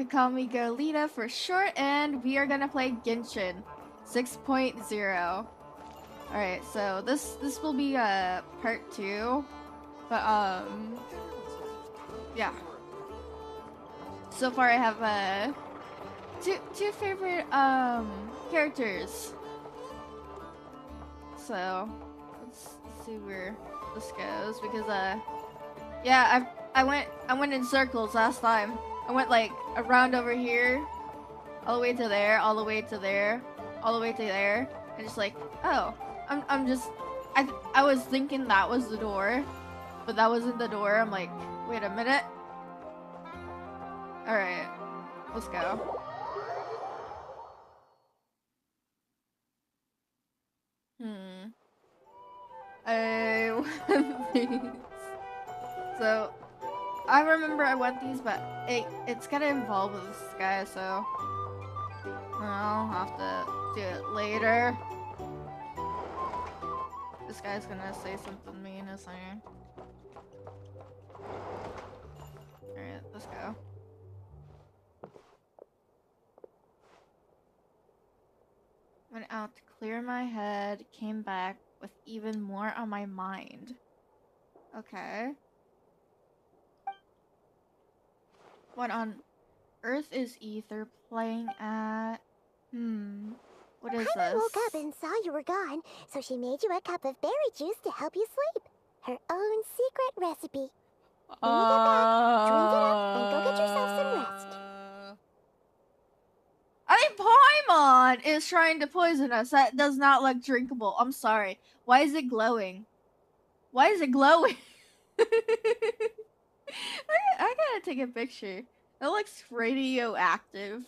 could call me Golita for short, and we are gonna play Genshin 6.0. Alright, so this will be part 2. But yeah. So far I have two favorite characters. So let's see where this goes, because yeah, I went in circles last time. I went like around over here, all the way to there, all the way to there, all the way to there, and just like, oh, I was thinking that was the door, but that wasn't the door. I'm like, wait a minute. All right, let's go. I want these. So I remember I want these, but it's gotta involve with this guy, so I'll have to do it later. This guy's gonna say something mean, isn't he? Alright, let's go. Went out to clear my head, came back with even more on my mind. Okay. What on earth is Ether playing at? What is this? Woke up and saw you were gone, so she made you a cup of berry juice to help you sleep. Her own secret recipe. When you get back, drink it up and go get yourself some rest. I mean, Paimon is trying to poison us. That does not look drinkable. I'm sorry. Why is it glowing? Why is it glowing? I gotta take a picture. It looks radioactive.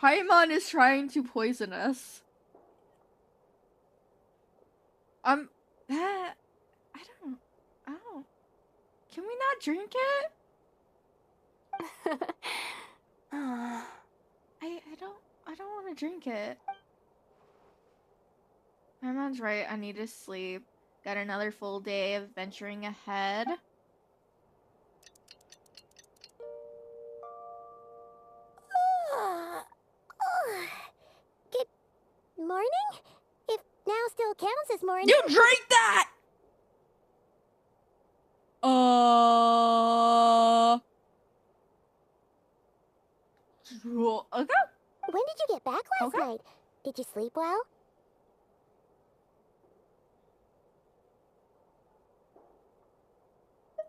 Paimon is trying to poison us. I don't. Can we not drink it? I don't want to drink it. Paimon's right. I need to sleep. Got another full day of venturing ahead. Good morning? If now still counts as morning. You drink that! Okay. When did you get back last night? Did you sleep well?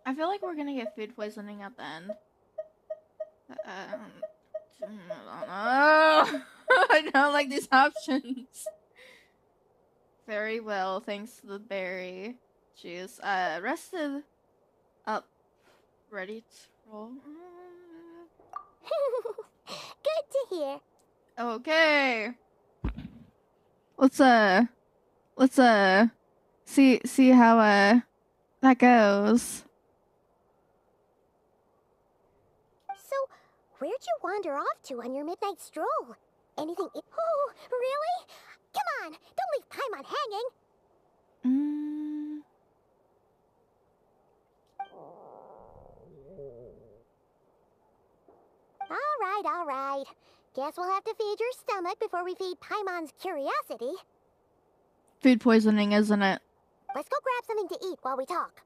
I feel like we're gonna get food poisoning at the end. I don't know. I don't like these options. Very well, thanks to the berry juice. Rested up, ready to roll. Good to hear. Okay. Let's see how that goes. So, where'd you wander off to on your midnight stroll? Anything? Oh, really? Come on, don't leave Paimon hanging. All right. Guess we'll have to feed your stomach before we feed Paimon's curiosity. Food poisoning, isn't it? Let's go grab something to eat while we talk.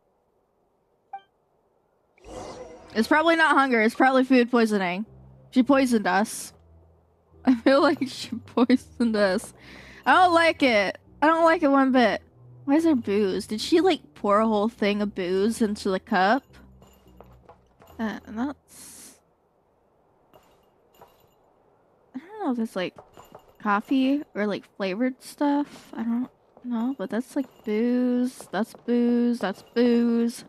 It's probably not hunger, it's probably food poisoning. She poisoned us. I feel like she poisoned us. I don't like it. I don't like it one bit. Why is there booze? Did she like pour a whole thing of booze into the cup? That's... I don't know if it's like coffee or like flavored stuff. I don't know, but that's like booze. That's booze. That's booze.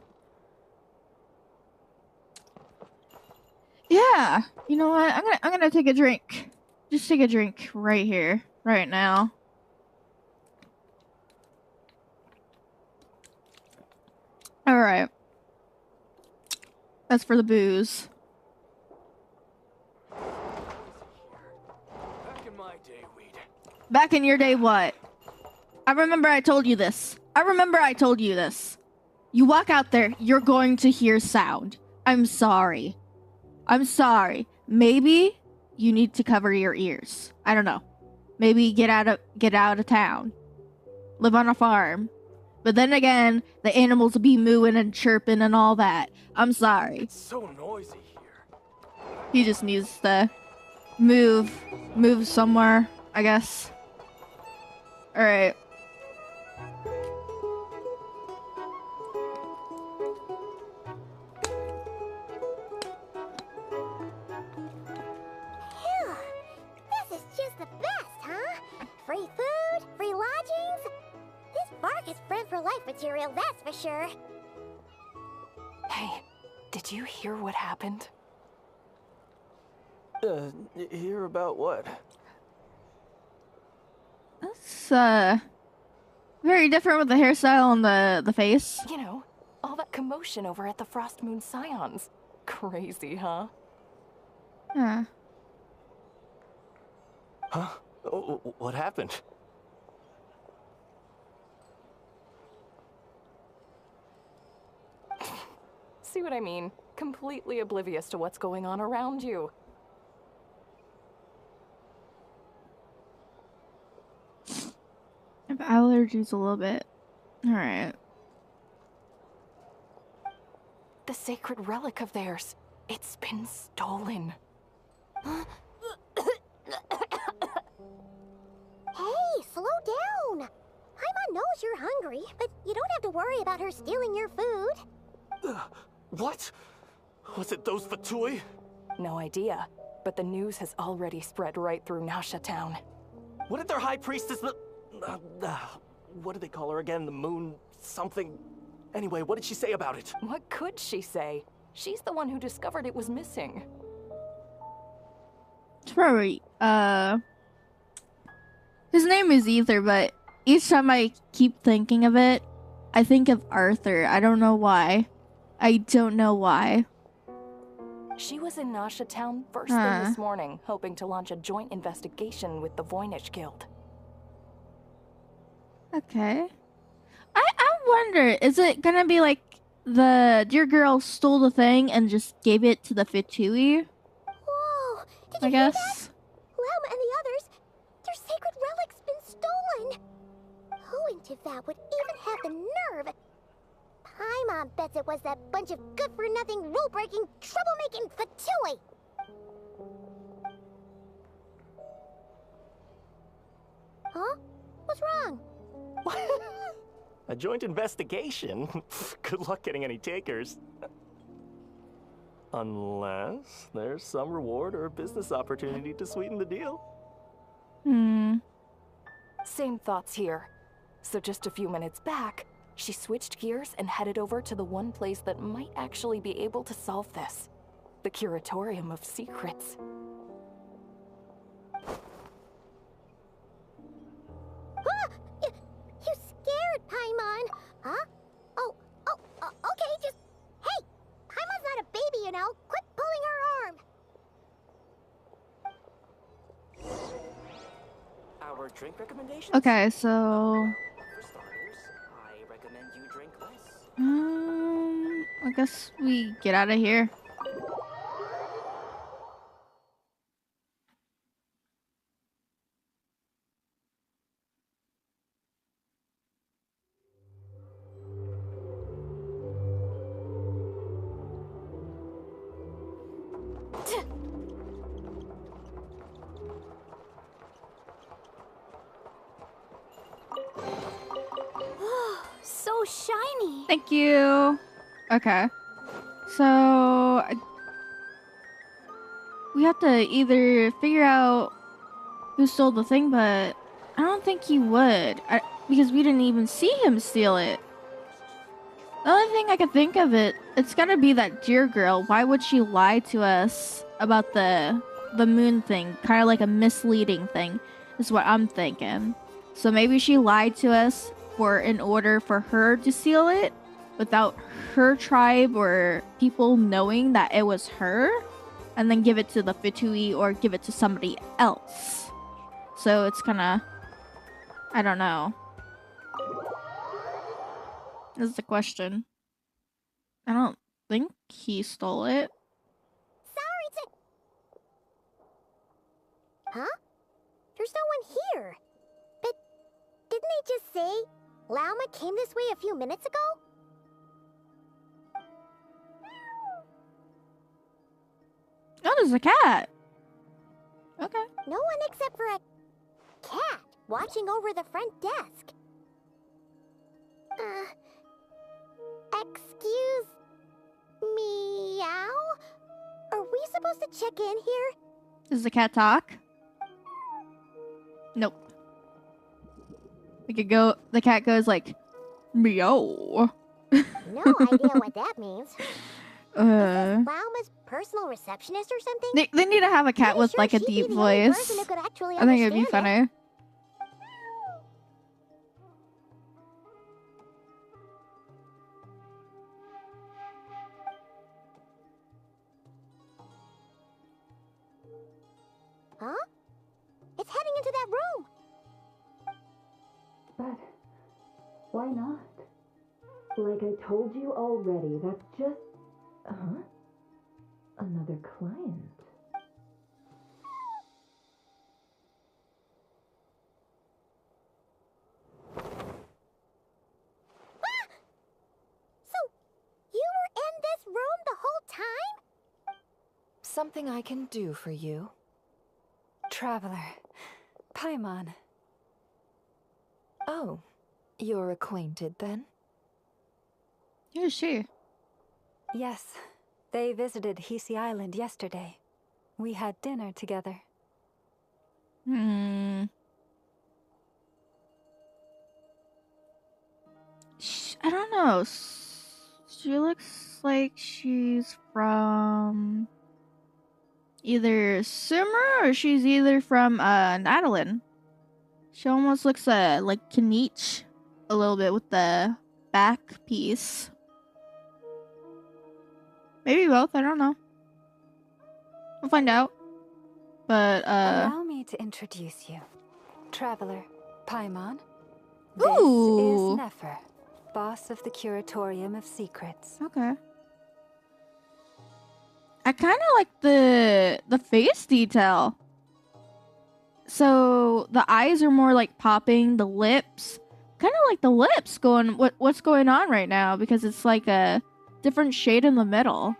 Yeah, you know what? I'm gonna take a drink. Just take a drink right here, right now. All right. That's for the booze. Back in my day, we'd. Back in your day, what? I remember I told you this. You walk out there, you're going to hear sound. I'm sorry. maybe you need to cover your ears. I don't know. Maybe get out of town. Live on a farm. But then again, the animals will be mooing and chirping and all that. I'm sorry. It's so noisy here. He just needs to move somewhere, I guess. Alright. Phew. This is just the best, huh? Free food, free lodgings. This bark is friend for life material, that's for sure. Hey, did you hear what happened? Hear about what? That's, very different with the hairstyle and the face. You know, all that commotion over at the Frost Moon Scions. Crazy, huh? Yeah. Huh? Oh, what happened? See what I mean? Completely oblivious to what's going on around you. I have allergies a little bit. Alright. The sacred relic of theirs. It's been stolen. Hey, slow down. Paimon knows you're hungry, but you don't have to worry about her stealing your food. What? Was it those Fatui? No idea, but the news has already spread right through Nasha Town. What did their high priestess what did they call her again? The moon something? Anyway, what did she say about it? What could she say? She's the one who discovered it was missing. It's probably, his name is Ether, but each time I keep thinking of it, I think of Arthur. I don't know why. I don't know why. She was in Nasha Town first thing this morning, hoping to launch a joint investigation with the Voynich Guild. Okay. I wonder, is it gonna be like the dear girl stole the thing and just gave it to the Fitui? Whoa, did you I hear guess. that? Lem and the others, their sacred relic's been stolen. Who in Tivat would even have the nerve? Paimon bets it was that bunch of good-for-nothing, rule-breaking, troublemaking Fatui. Huh? What's wrong? A joint investigation? Good luck getting any takers. Unless there's some reward or business opportunity to sweeten the deal. Same thoughts here. So just a few minutes back, she switched gears and headed over to the one place that might actually be able to solve this. The Curatorium of Secrets. Ah! You scared Paimon. Huh? Okay, just... Hey! Paimon's not a baby, you know. Quit pulling her arm. Our drink recommendations? Okay, so... For starters, I recommend you drink less. I guess we get out of here. So shiny. Thank you. Okay. So... we have to either figure out who stole the thing, but I don't think he would. Because we didn't even see him steal it. The only thing I could think of it's gotta be that dear girl. Why would she lie to us about the moon thing? Kind of like a misleading thing, is what I'm thinking. So maybe she lied to us in order for her to steal it, without her tribe or people knowing that it was her, and then give it to the Fitui or give it to somebody else. So it's kinda... I don't know. This is the question. I don't think he stole it. Sorry to... Huh? There's no one here. But didn't they just say Lauma came this way a few minutes ago? Oh, there's a cat. Okay. No one except for a cat watching over the front desk. Excuse meow? Are we supposed to check in here? Does the cat talk? Nope. We could go. The cat goes like, meow. No idea what that means. Is this Lauma's personal receptionist or something? They need to have a cat Pretty with sure like a she'd be deep the only voice. person who could actually I think it'd be understand it. funny. Huh? It's heading into that room. But why not? Like I told you already, that's just... Another client. So, you were in this room the whole time? Something I can do for you? Traveler. Paimon. Oh, you're acquainted then? Who's she? Yes, they visited Hisi Island yesterday. We had dinner together. I don't know. She looks like she's from either Simmer or she's either from Nadalin. She almost looks like Kanich a little bit with the back piece. Maybe both, I don't know. We'll find out. But Allow me to introduce you. Traveler, Paimon. This Ooh. is Nefer, boss of the Curatorium of Secrets. Okay. I kind of like the face detail. So the eyes are more like popping, the lips. Kind of like the lips going what's going on right now because it's like a different shade in the middle.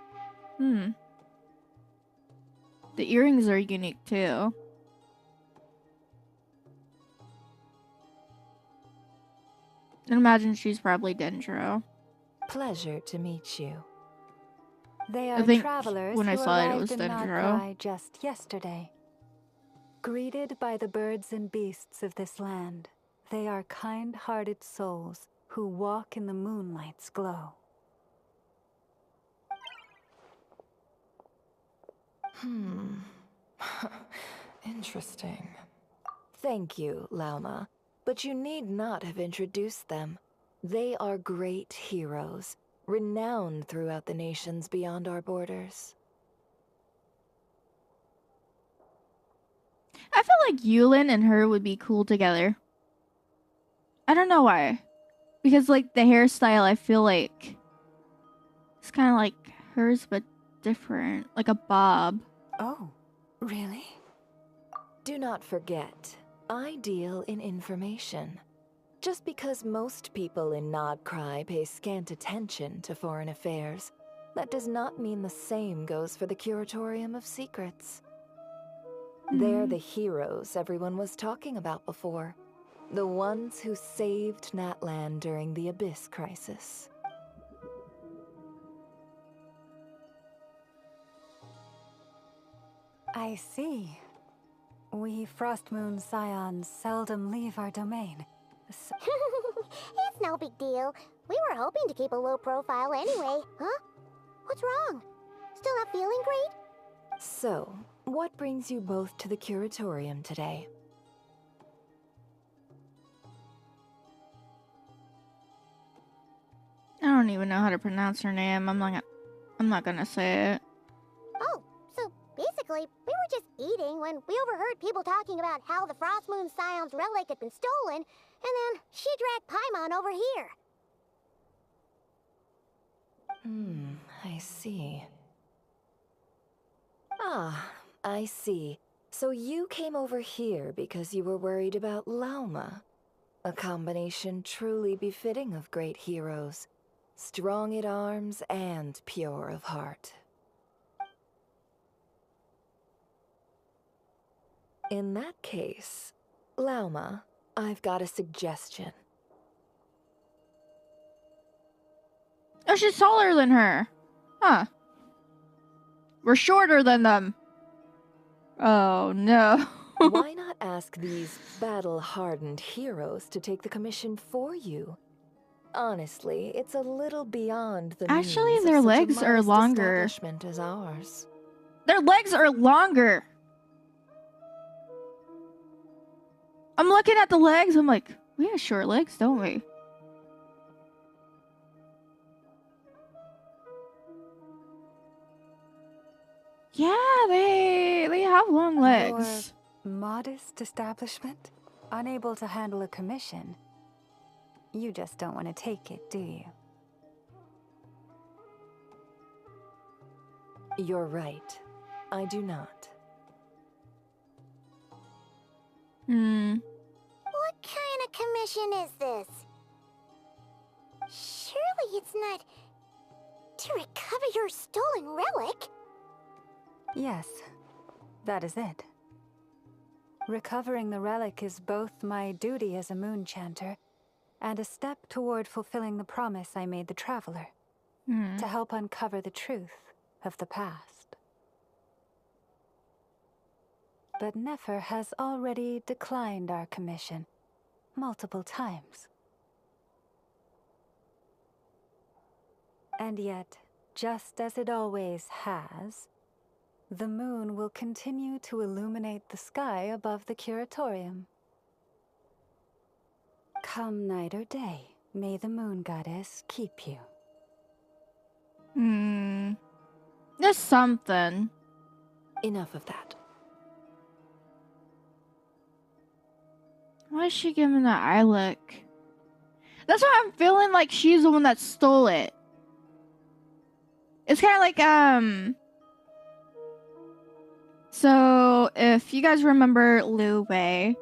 The earrings are unique too. I imagine she's probably Dendro. Pleasure to meet you. They I are think travelers when I who saw it, it arrived was in Dendro. Nagprai just yesterday. Greeted by the birds and beasts of this land, they are kind-hearted souls who walk in the moonlight's glow. Interesting. Thank you, Lauma. But you need not have introduced them. They are great heroes, renowned throughout the nations beyond our borders. I feel like Yulin and her would be cool together. I don't know why. Because like the hairstyle, I feel like it's kind of like hers but different, like a bob. Oh, really? Do not forget, I deal in information. Just because most people in Nagprai pay scant attention to foreign affairs, that does not mean the same goes for the Curatorium of Secrets. They're the heroes everyone was talking about before. The ones who saved Natlan during the Abyss crisis. I see. We Frostmoon Scions seldom leave our domain. So It's no big deal. We were hoping to keep a low profile anyway. Huh? What's wrong? Still not feeling great? So, what brings you both to the Curatorium today? I don't even know how to pronounce her name. I'm not gonna say it. Oh, so basically, we were just eating when we overheard people talking about how the Frostmoon Scion's relic had been stolen, and then she dragged Paimon over here. I see. Ah, I see. So you came over here because you were worried about Lauma. A combination truly befitting of great heroes. Strong at arms and pure of heart. In that case, Lauma, I've got a suggestion. Oh, she's taller than her. Huh. We're shorter than them. Oh, no. Why not ask these battle-hardened heroes to take the commission for you? Honestly, it's a little beyond the Actually, means their of such legs a are modest longer. establishment as ours. Their legs are longer. I'm looking at the legs. I'm like, we have short legs, don't we? Yeah, they have long legs. Your modest establishment? Unable to handle a commission? You just don't want to take it, do you? You're right. I do not. What kind of commission is this? Surely it's not to recover your stolen relic. Yes, that is it. Recovering the relic is both my duty as a moon chanter and a step toward fulfilling the promise I made the traveler, to help uncover the truth of the past. But Nefer has already declined our commission multiple times. And yet, just as it always has, the moon will continue to illuminate the sky above the curatorium. Come night or day, may the moon goddess keep you. There's something. Enough of that. Why is she giving that eye look? That's why I'm feeling like she's the one that stole it. It's kind of like, so if you guys remember Liu Wei,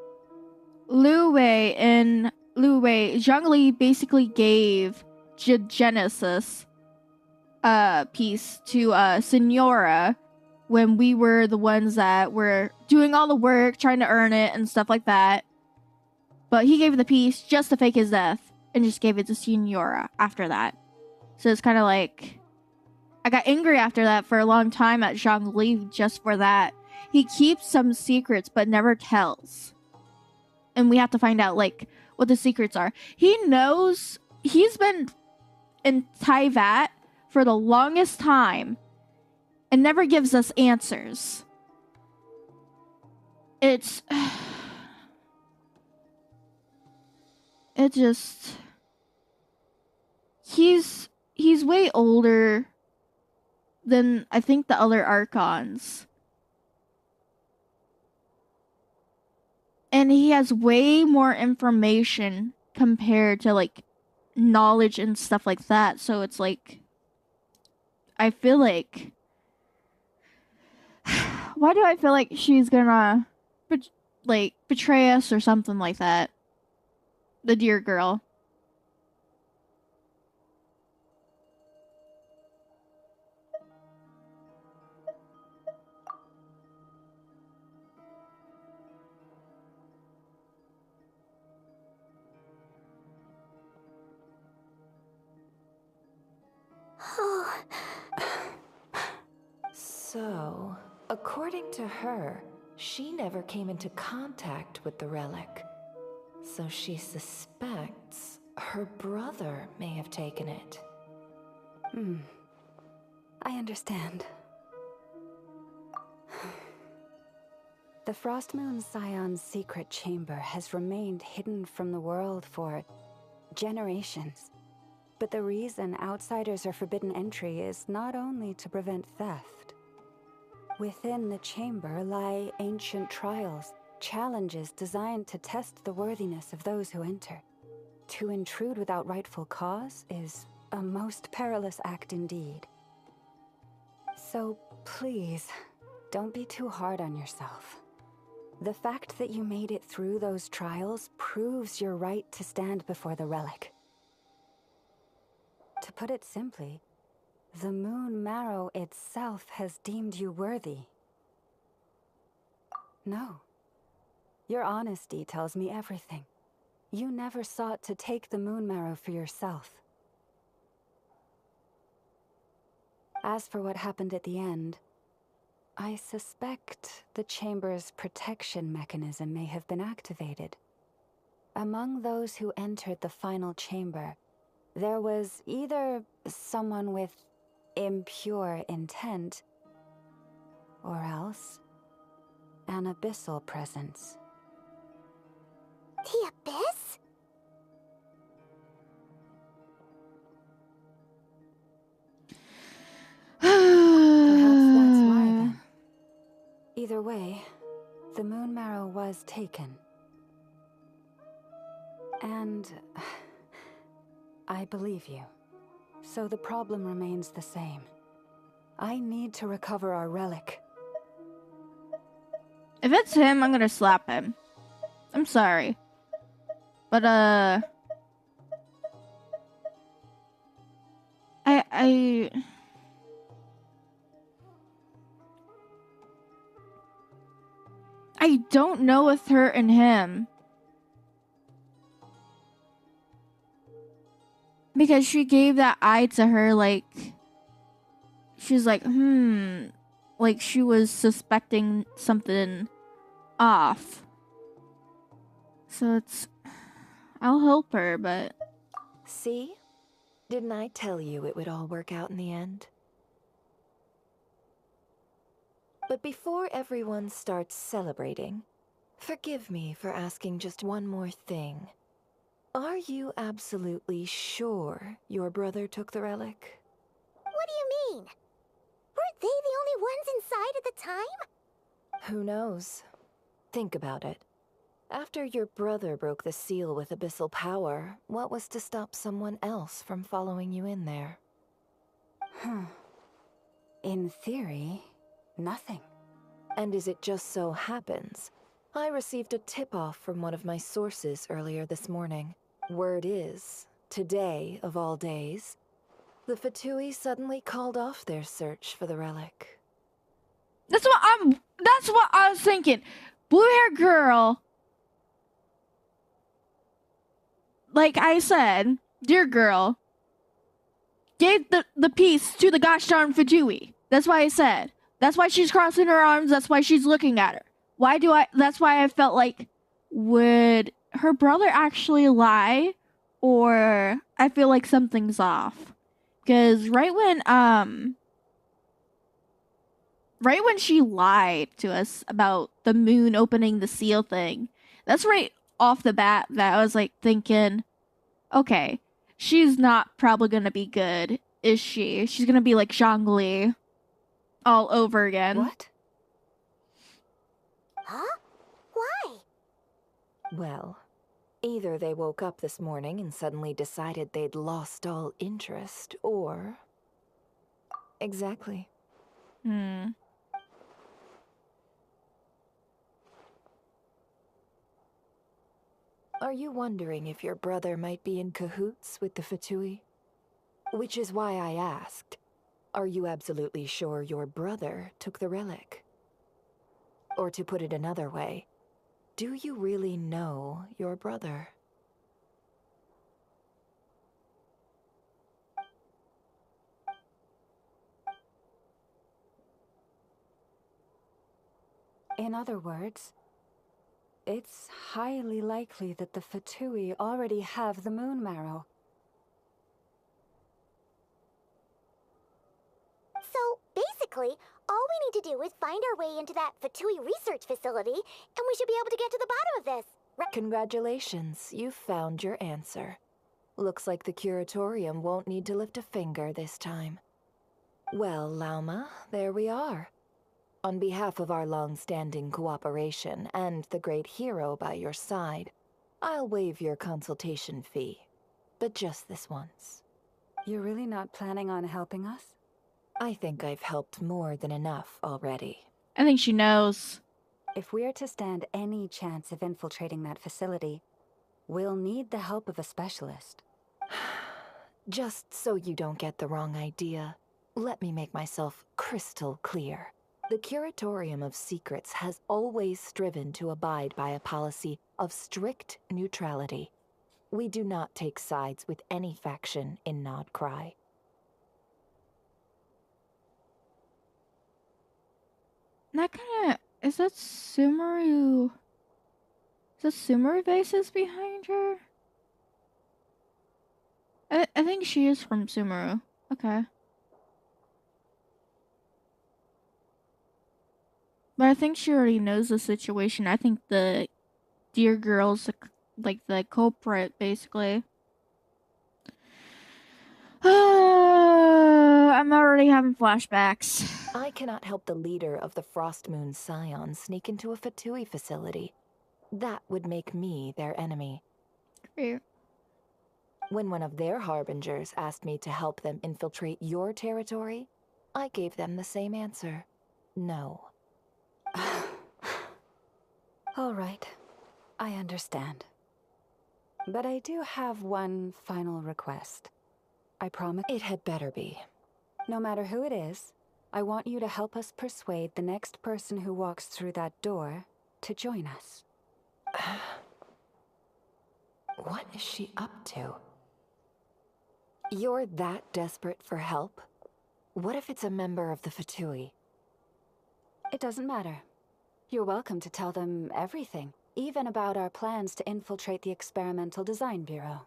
Zhang Li basically gave Genesis piece to Senora when we were the ones that were doing all the work, trying to earn it and stuff like that. But he gave the piece just to fake his death and just gave it to Senora after that. So it's kind of like, I got angry after that for a long time at Zhang Li just for that. He keeps some secrets but never tells. And we have to find out like what the secrets are. He knows he's been in Taivat for the longest time and never gives us answers. It's it just he's way older than I think the other Archons. And he has way more information compared to like knowledge and stuff like that. So it's like I feel like why do I feel like she's gonna betray us or something like that? The dear girl. So, according to her, she never came into contact with the relic. So she suspects her brother may have taken it. I understand. The Frost Moon Scion's secret chamber has remained hidden from the world for generations. But the reason outsiders are forbidden entry is not only to prevent theft. Within the chamber lie ancient trials, challenges designed to test the worthiness of those who enter. To intrude without rightful cause is a most perilous act indeed. So please, don't be too hard on yourself. The fact that you made it through those trials proves your right to stand before the relic. To put it simply, the moon marrow itself has deemed you worthy. No. Your honesty tells me everything. You never sought to take the moon marrow for yourself. As for what happened at the end, I suspect the chamber's protection mechanism may have been activated. Among those who entered the final chamber, there was either someone with impure intent, or else an abyssal presence. The Abyss? Perhaps that's why then. Either way, the moon marrow was taken. And I believe you. So the problem remains the same. I need to recover our relic. If it's him, I'm gonna slap him. I'm sorry. But, I don't know with her and him. Because she gave that eye to her, like, she's like, like she was suspecting something off. So it's, I'll help her, but... See? Didn't I tell you it would all work out in the end? But before everyone starts celebrating, forgive me for asking just one more thing. Are you absolutely sure your brother took the relic? What do you mean? Weren't they the only ones inside at the time? Who knows? Think about it. After your brother broke the seal with abyssal power, what was to stop someone else from following you in there? In theory, nothing. And as it just so happens, I received a tip-off from one of my sources earlier this morning. Word is, today of all days, the Fatui suddenly called off their search for the relic. That's what I was thinking. Blue hair girl. Like I said, dear girl, gave the piece to the gosh darn Fatui. That's why I said. That's why she's crossing her arms. That's why she's looking at her. That's why I felt like, would her brother actually lie? Or I feel like something's off. Because right when she lied to us about the moon opening the seal thing, that's right off the bat that I was like thinking, okay, she's not probably gonna be good, is she? She's gonna be like Zhongli all over again. What? Huh? Why? Well, either they woke up this morning and suddenly decided they'd lost all interest, or... Exactly. Are you wondering if your brother might be in cahoots with the Fatui? Which is why I asked, are you absolutely sure your brother took the relic? Or to put it another way, do you really know your brother? In other words, it's highly likely that the Fatui already have the moon marrow. So, basically, all we need to do is find our way into that Fatui research facility, and we should be able to get to the bottom of this. Congratulations, you've found your answer. Looks like the curatorium won't need to lift a finger this time. Well, Lauma, there we are. On behalf of our long-standing cooperation and the great hero by your side, I'll waive your consultation fee. But just this once. You're really not planning on helping us? I think I've helped more than enough already. I think she knows. If we're to stand any chance of infiltrating that facility, we'll need the help of a specialist. Just so you don't get the wrong idea, let me make myself crystal clear. The Curatorium of Secrets has always striven to abide by a policy of strict neutrality. We do not take sides with any faction in Nodcry. That kind of... Is that Sumeru? Is that Sumeru bases behind her? I think she is from Sumeru. Okay. But I think she already knows the situation. I think the dear girl's like the culprit, basically. I'm already having flashbacks. I cannot help the leader of the Frostmoon Scions sneak into a Fatui facility. That would make me their enemy. Great. When one of their harbingers asked me to help them infiltrate your territory, I gave them the same answer. No. All right, I understand. But I do have one final request. I promise It had better be. no matter who it is, I want you to help us persuade the next person who walks through that door to join us. What is she up to? You're that desperate for help? What if it's a member of the Fatui? It doesn't matter. You're welcome to tell them everything, even about our plans to infiltrate the Experimental Design Bureau.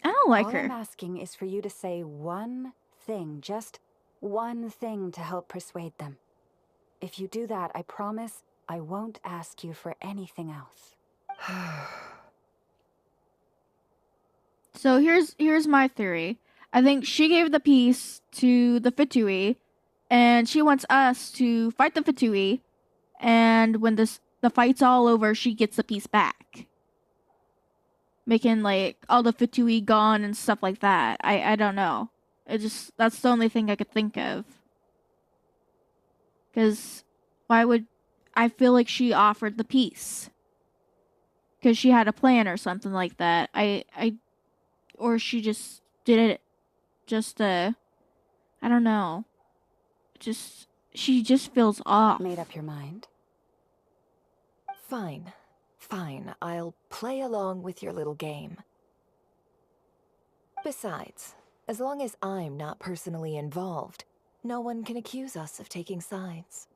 I don't like All her. I'm asking is for you to say one thing, just one thing to help persuade them. If you do that, I promise I won't ask you for anything else. So here's my theory. I think she gave the piece to the Fatui, and she wants us to fight the Fatui, and when the fight's all over, she gets the piece back. Making like all the Fatui gone and stuff like that. I don't know. That's the only thing I could think of. Because why would I feel like she offered the piece? Because she had a plan or something like that. Or she just did it just I don't know. She just feels off. Made up your mind? Fine. Fine, I'll play along with your little game. Besides, as long as I'm not personally involved, no one can accuse us of taking sides.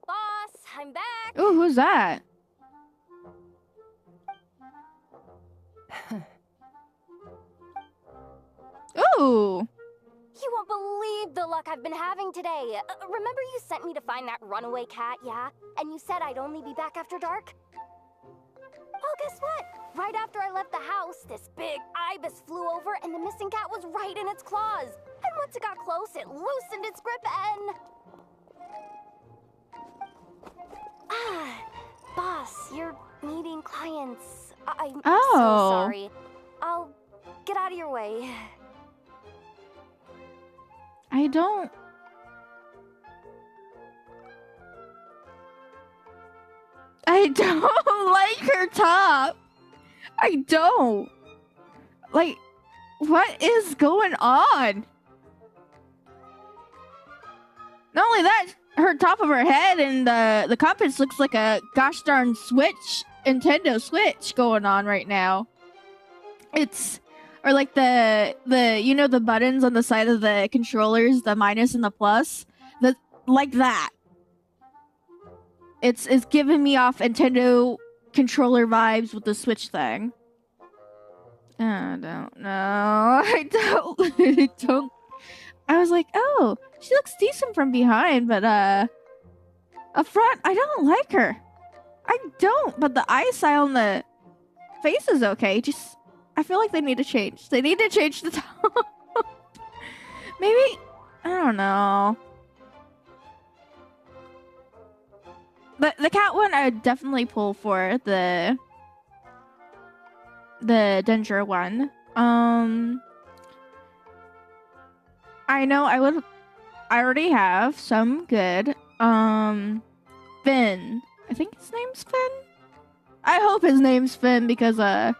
Boss, I'm back. Ooh, who's that? Ooh. You won't believe the luck I've been having today. Remember you sent me to find that runaway cat, yeah? And you said I'd only be back after dark? Well, guess what? Right after I left the house, this big ibis flew over and the missing cat was right in its claws. And once it got close, it loosened its grip and... Boss, you're meeting clients. I'm so sorry. I'll get out of your way. I don't like her top. I don't. Like, what is going on? Not only that, her top of her head and the compass looks like a gosh darn Nintendo Switch going on right now. Or like the you know the buttons on the side of the controllers, the minus and the plus, like that. It's giving me off Nintendo controller vibes with the Switch thing. I don't know. I don't. I was like, oh, she looks decent from behind, but up front, I don't like her. I don't. But the eyesight on the face is okay. Just, I feel like they need to change. They need to change the top. Maybe, I don't know. The cat one, I would definitely pull for the Danger one. I know I already have some good. Finn. I think his name's Finn. I hope his name's Finn because I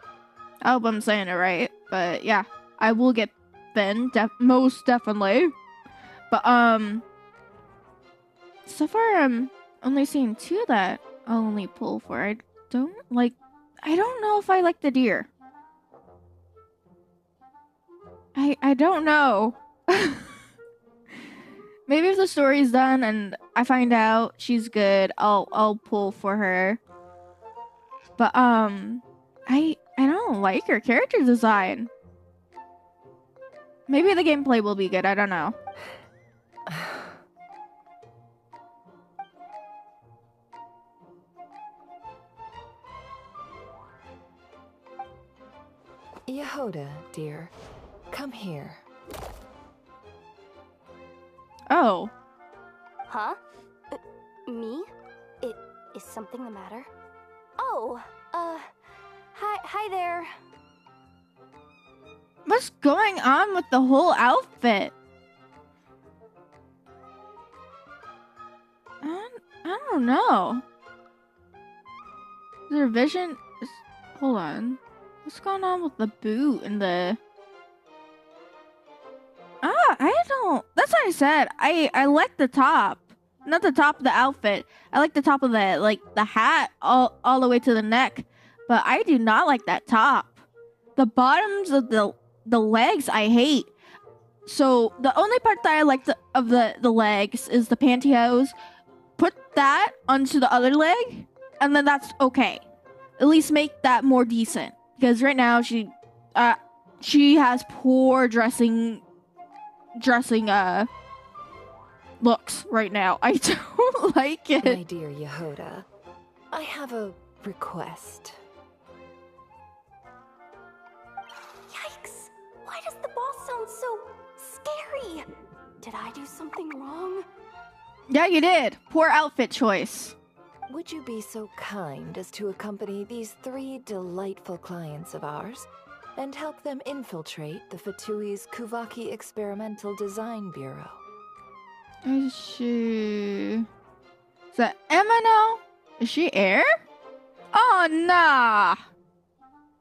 hope I'm saying it right. But yeah, I will get Finn, most definitely. But so far I'm only seeing 2 that I'll only pull for. I don't know if I like the deer. I don't know. Maybe if the story's done and I find out she's good, I'll pull for her. But I don't like her character design. Maybe the gameplay will be good, I don't know. Yehoda, dear, come here. Oh. Huh? Me? Is something the matter? Oh, hi there. What's going on with the whole outfit? I don't know. Their vision is... Hold on. What's going on with the boot and the... I don't... That's what I said. I like the top. Not the top of the outfit. I like the top of the hat all the way to the neck. But I do not like that top. The bottoms of the legs I hate. So the only part that I like of the legs is the pantyhose. Put that onto the other leg, and then that's okay. At least make that more decent. Because right now she has poor dressing looks right now. I don't like it. My dear Yehoda, I have a request. Yikes! Why does the boss sound so scary? Did I do something wrong? Yeah, you did. Poor outfit choice. Would you be so kind as to accompany these 3 delightful clients of ours and help them infiltrate the Fatui's Kuvaki Experimental Design Bureau? Is she... Is that Emma now? Is she air? Oh, nah.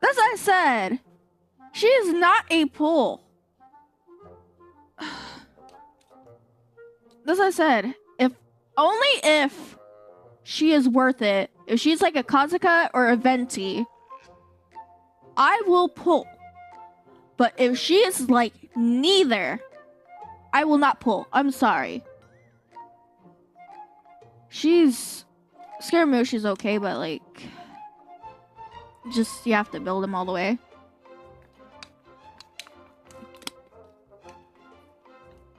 That's what I said. She is not a pull. That's what I said. Only if she is worth it. If she's like a Kazuka or a Venti, I will pull. But if she is like neither, I will not pull. I'm sorry. Scaramouche okay, but like, just you have to build him all the way.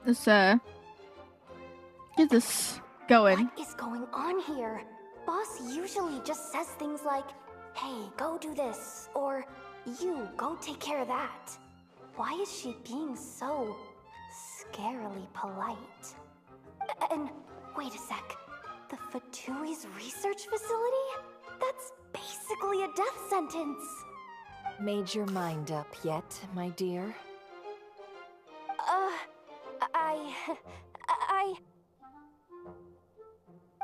Let's get this going. What is going on here? Boss usually just says things like, hey, go do this, or you, go take care of that. Why is she being so scarily polite? And wait a sec, the Fatui's research facility? That's basically a death sentence. Made your mind up yet, my dear?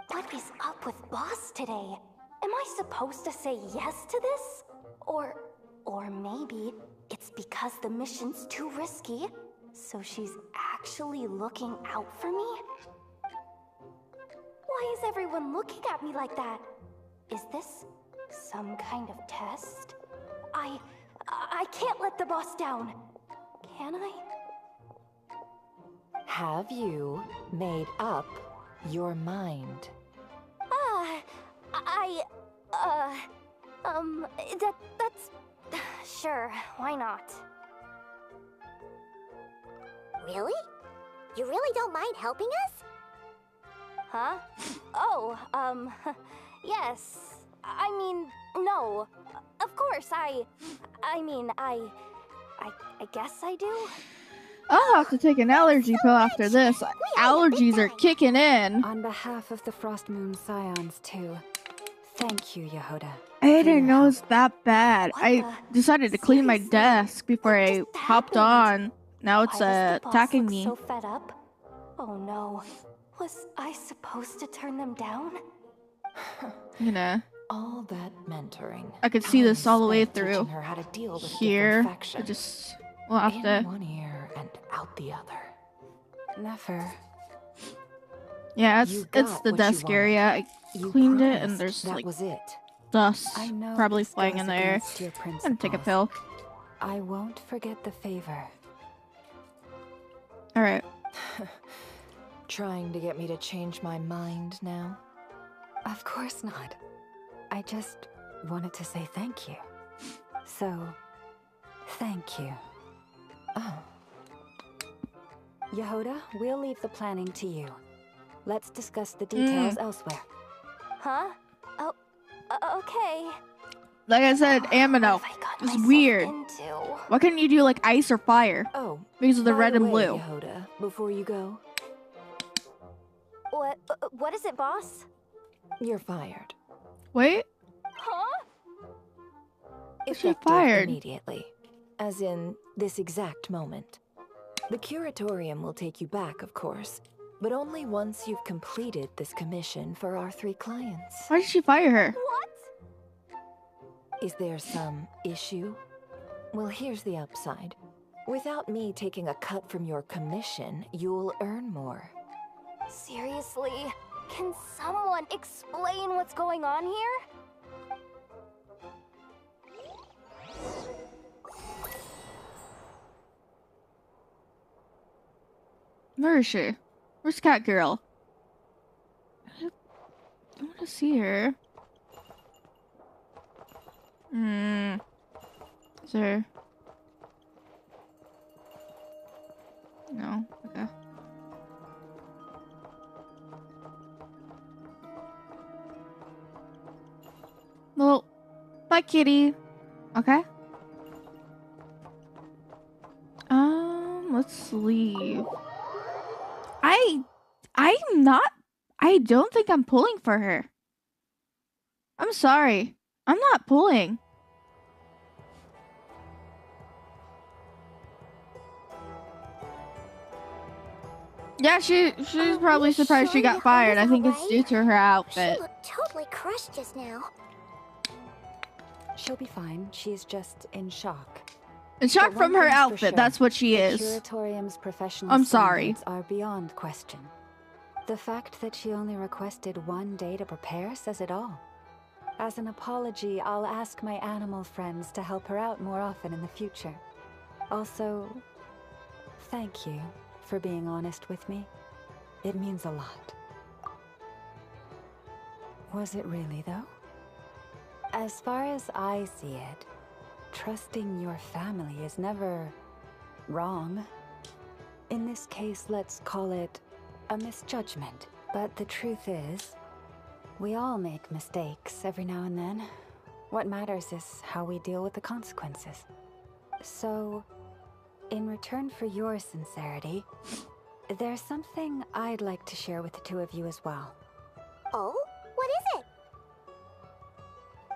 What is up with Boss today? Am I supposed to say yes to this? Or maybe it's because the mission's too risky, so she's actually looking out for me? Why is everyone looking at me like that? Is this some kind of test? I can't let the boss down. Can I? Have you made up your mind? That's... Sure, why not? Really? You really don't mind helping us? Huh? Oh, yes. I mean, no. Of course, I guess I do. I'll have to take an allergy pill after this. Allergies are kicking in. On behalf of the Frost Moon Scions, too. Thank you, Yehoda. I didn't know it's that bad. I decided to clean my desk before I hopped on. Now it's Why does the boss attacking look me. so fed up? Oh no. Was I supposed to turn them down? You know, All that mentoring. I could see this all the way spent through teaching her how to deal with here. gift I infection. just we'll have In to. one ear and out the other. Never. Yeah, You it's got the what you desk wanted. area. I You cleaned it, and promised there's that like was it. dust I know probably this flying goes in the air. against your I'm gonna take a principles. pill. I won't forget the favor. All right. Trying to get me to change my mind now? Of course not. I just wanted to say thank you. So, thank you. Oh, Yehoda, we'll leave the planning to you. Let's discuss the details elsewhere. Huh? Oh, okay. Like I said, Amino. What have I gotten It's myself weird. into? Why couldn't you do like ice or fire? oh. Because of the by red and way, blue. Yehoda, before you go, What is it, boss? you're fired. Wait, Huh? she Effective fired? immediately. As in, this exact moment. The curatorium will take you back, of course, but only once you've completed this commission for our 3 clients. Why did she fire her? What? Is there some issue? Well, here's the upside. Without me taking a cut from your commission, you'll earn more. Seriously? Can someone explain what's going on here? Where is she? Where's Cat Girl? I want to see her. Is there? No. Okay. Well, bye, kitty. Okay. Let's leave. I'm not. I don't think I'm pulling for her. I'm sorry. I'm not pulling. Yeah, she's probably surprised she got fired. I think it's due to her outfit. She looked totally crushed just now. She'll be fine. She's just in shock. In shock But from one her thing's for outfit. sure, That's what she the is. Curatorium's professional I'm sorry. standards are beyond question. The fact that she only requested 1 day to prepare says it all. As an apology, I'll ask my animal friends to help her out more often in the future. Also, thank you for being honest with me. It means a lot. Was it really, though? As far as I see it, trusting your family is never wrong. In this case, let's call it a misjudgment. But the truth is, we all make mistakes every now and then. What matters is how we deal with the consequences. So, in return for your sincerity, there's something I'd like to share with the 2 of you as well. Oh? What is it?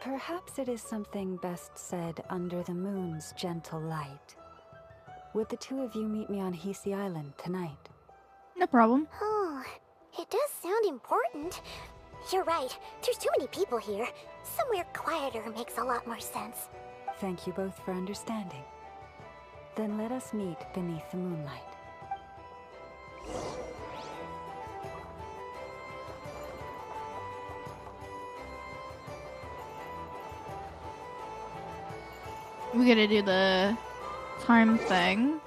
Perhaps it is something best said under the moon's gentle light. Would the 2 of you meet me on Hisi Island tonight? No problem. Oh, it does sound important. You're right. There's too many people here. Somewhere quieter makes a lot more sense. Thank you both for understanding. Then let us meet beneath the moonlight. We gotta do the time thing.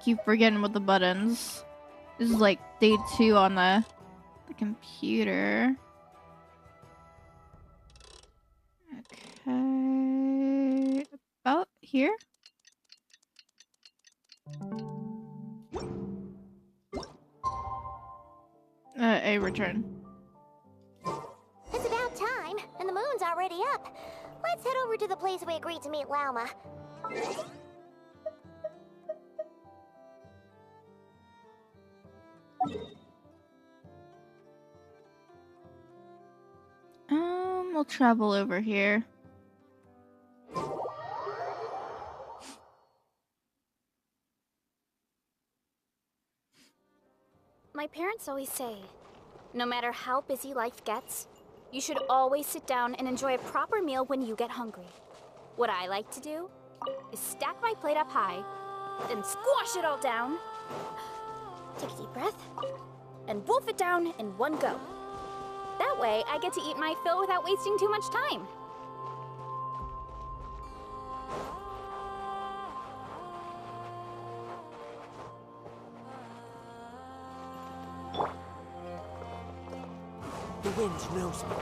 Keep forgetting with the buttons. This is like day 2 on the computer. Okay. About here? A return. It's about time, and the moon's already up. Let's head over to the place we agreed to meet Lauma. We'll travel over here. My parents always say, no matter how busy life gets, you should always sit down and enjoy a proper meal when you get hungry. What I like to do is stack my plate up high, then squash it all down, take a deep breath, and wolf it down in one go. That way, I get to eat my fill without wasting too much time. The wind knows me.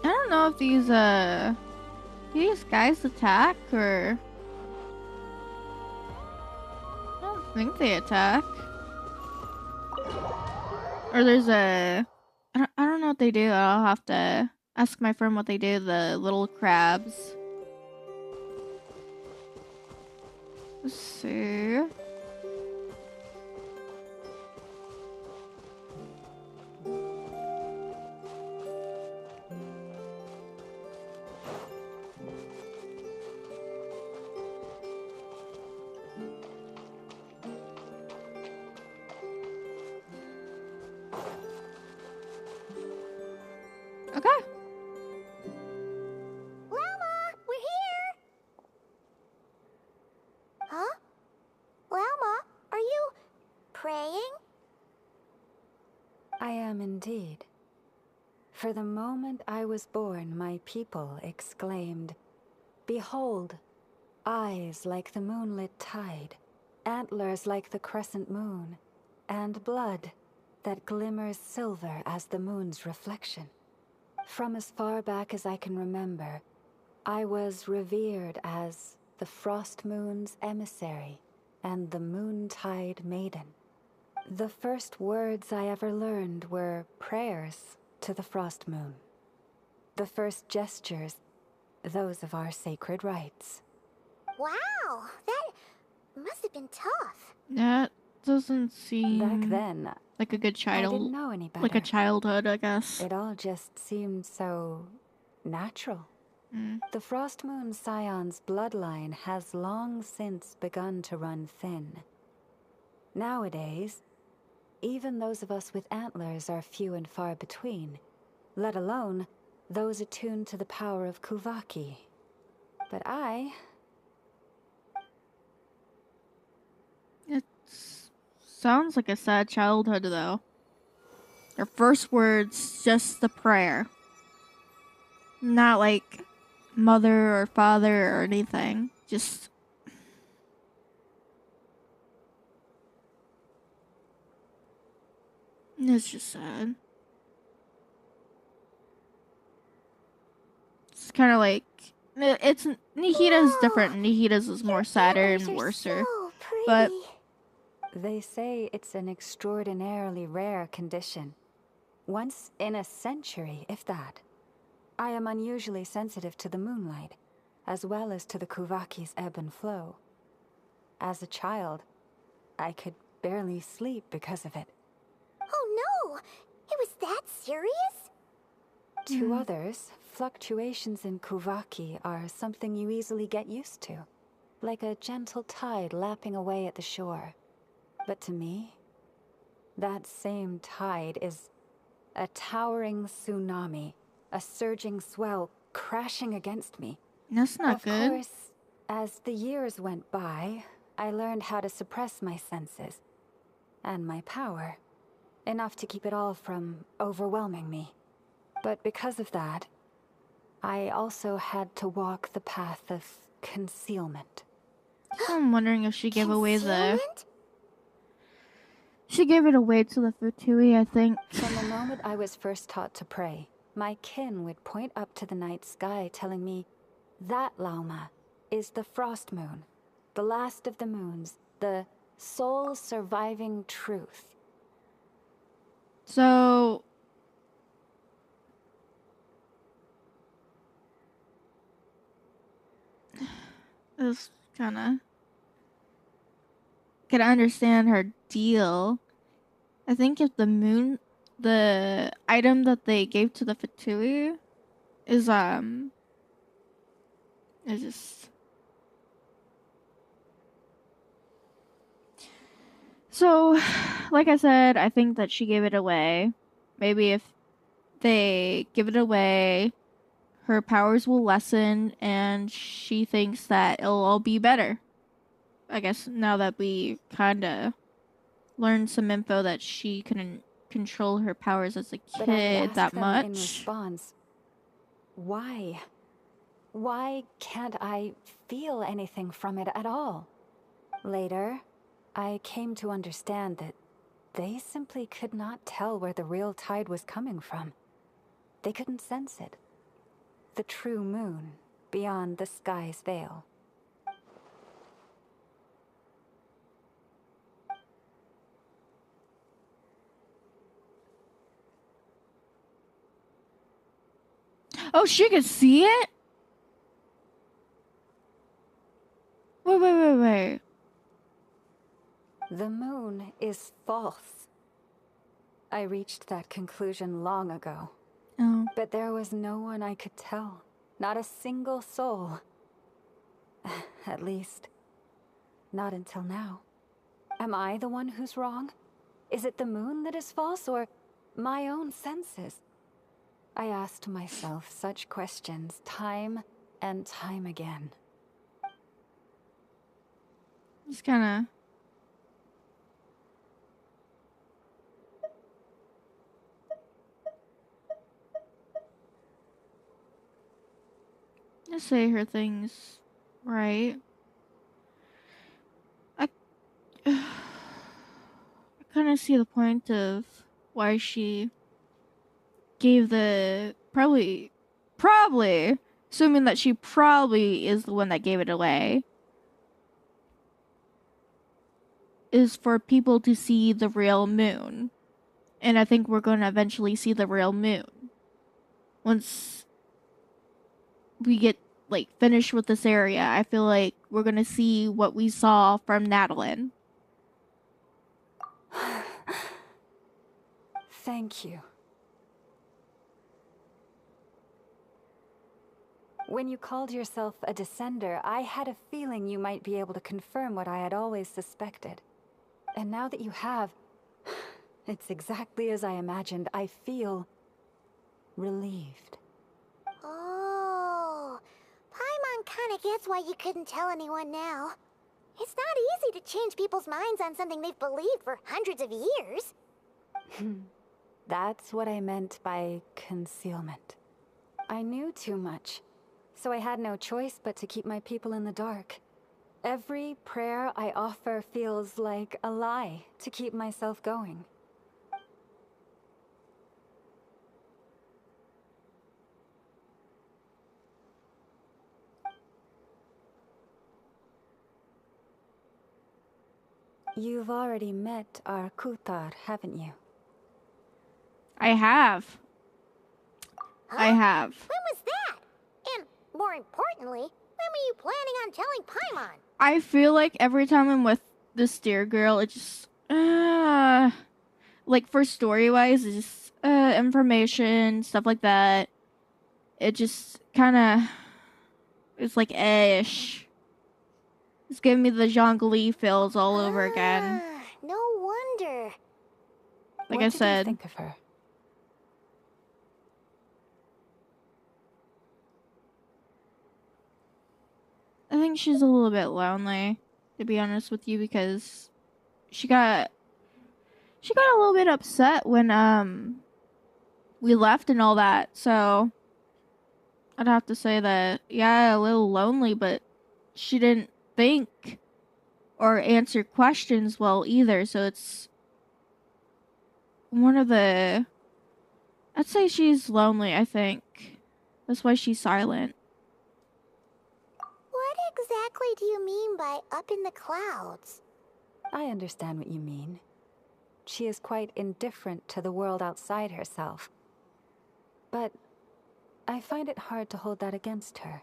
I don't know if these guys attack or I don't think they attack. Or there's I don't know what they do. I'll have to ask my friend what they do, the little crabs. Let's see. Okay. Llama, we're here! Huh? Llama, are you praying? I am indeed. For the moment I was born, my people exclaimed, "Behold, eyes like the moonlit tide, antlers like the crescent moon, and blood that glimmers silver as the moon's reflection." From as far back as I can remember, I was revered as the Frost Moon's emissary and the Moontide Maiden. The first words I ever learned were prayers to the Frost Moon. The first gestures, those of our sacred rites. Wow, that must have been tough. That doesn't seem Back then, like a good I didn't know any better. like a childhood, I guess. It all just seemed so natural. The Frost Moon Scion's bloodline has long since begun to run thin. Nowadays, even those of us with antlers are few and far between, let alone those attuned to the power of Kuvaki. But It sounds like a sad childhood, though. Her first words, just the prayer. Not like mother or father or anything. Just... It's just sad. It's kind of like... It's... Nihida's different. Nihida's is more sadder and worser. So pretty. But... they say it's an extraordinarily rare condition. Once in a century, if that. I am unusually sensitive to the moonlight, as well as to the Kuvaki's ebb and flow. As a child, I could barely sleep because of it. Oh no! It was that serious? To others, fluctuations in Kuvaki are something you easily get used to, like a gentle tide lapping away at the shore. But to me, that same tide is a towering tsunami, a surging swell crashing against me. That's not good. Of course, as the years went by, I learned how to suppress my senses and my power, enough to keep it all from overwhelming me. But because of that, I also had to walk the path of concealment. So I'm wondering if she gave away the... She gave it away to the Futui, I think. From the moment I was first taught to pray, my kin would point up to the night sky telling me, that Lauma is the frost moon, the last of the moons, the sole surviving truth. So... This kinda... Can understand her deal. I think if the moon... The item that they gave to the Fatui is, It's just... So, like I said, I think that she gave it away. Maybe if they give it away, her powers will lessen, and she thinks that it'll all be better. I guess now that we kinda learned some info that she couldn't control her powers as a But I would kid ask that them much. in response, why? Why can't I feel anything from it at all? Later, I came to understand that they simply could not tell where the real tide was coming from. They couldn't sense it. The true moon, beyond the sky's veil. Oh, she could see it? Wait. The moon is false. I reached that conclusion long ago. Oh. But there was no one I could tell. Not a single soul. At least, not until now. Am I the one who's wrong? Is it the moon that is false, or my own senses? I asked myself such questions time and time again. It's kinda... Just say her things right. I kind of see the point of why she gave the probably assuming that she probably is the one that gave it away, is for people to see the real moon. And I think we're going to eventually see the real moon once we get like finished with this area. I feel like we're going to see what we saw from Nadalin. Thank you. When you called yourself a descender, I had a feeling you might be able to confirm what I had always suspected. And now that you have, it's exactly as I imagined. I feel relieved. Oh, Paimon kinda gets why you couldn't tell anyone now. It's not easy to change people's minds on something they've believed for hundreds of years. That's what I meant by concealment. I knew too much, so I had no choice but to keep my people in the dark. Every prayer I offer feels like a lie to keep myself going. You've already met our Kutar, haven't you? I have. Huh? I have. When was that? And more importantly, when were you planning on telling Paimon? I feel like every time I'm with the steer girl, it just like for story wise, it's just information, stuff like that. It just kinda it's like ish. It's giving me the Zhongli feels all over again. No wonder. Like What I did said. you think of her? I think she's a little bit lonely, to be honest with you, because she got a little bit upset when we left and all that. So I'd have to say that yeah, a little lonely, but she didn't think or answer questions well either. So it's one of the... I'd say she's lonely, I think. That's why she's silent. What exactly do you mean by up in the clouds? I understand what you mean. She is quite indifferent to the world outside herself. But I find it hard to hold that against her.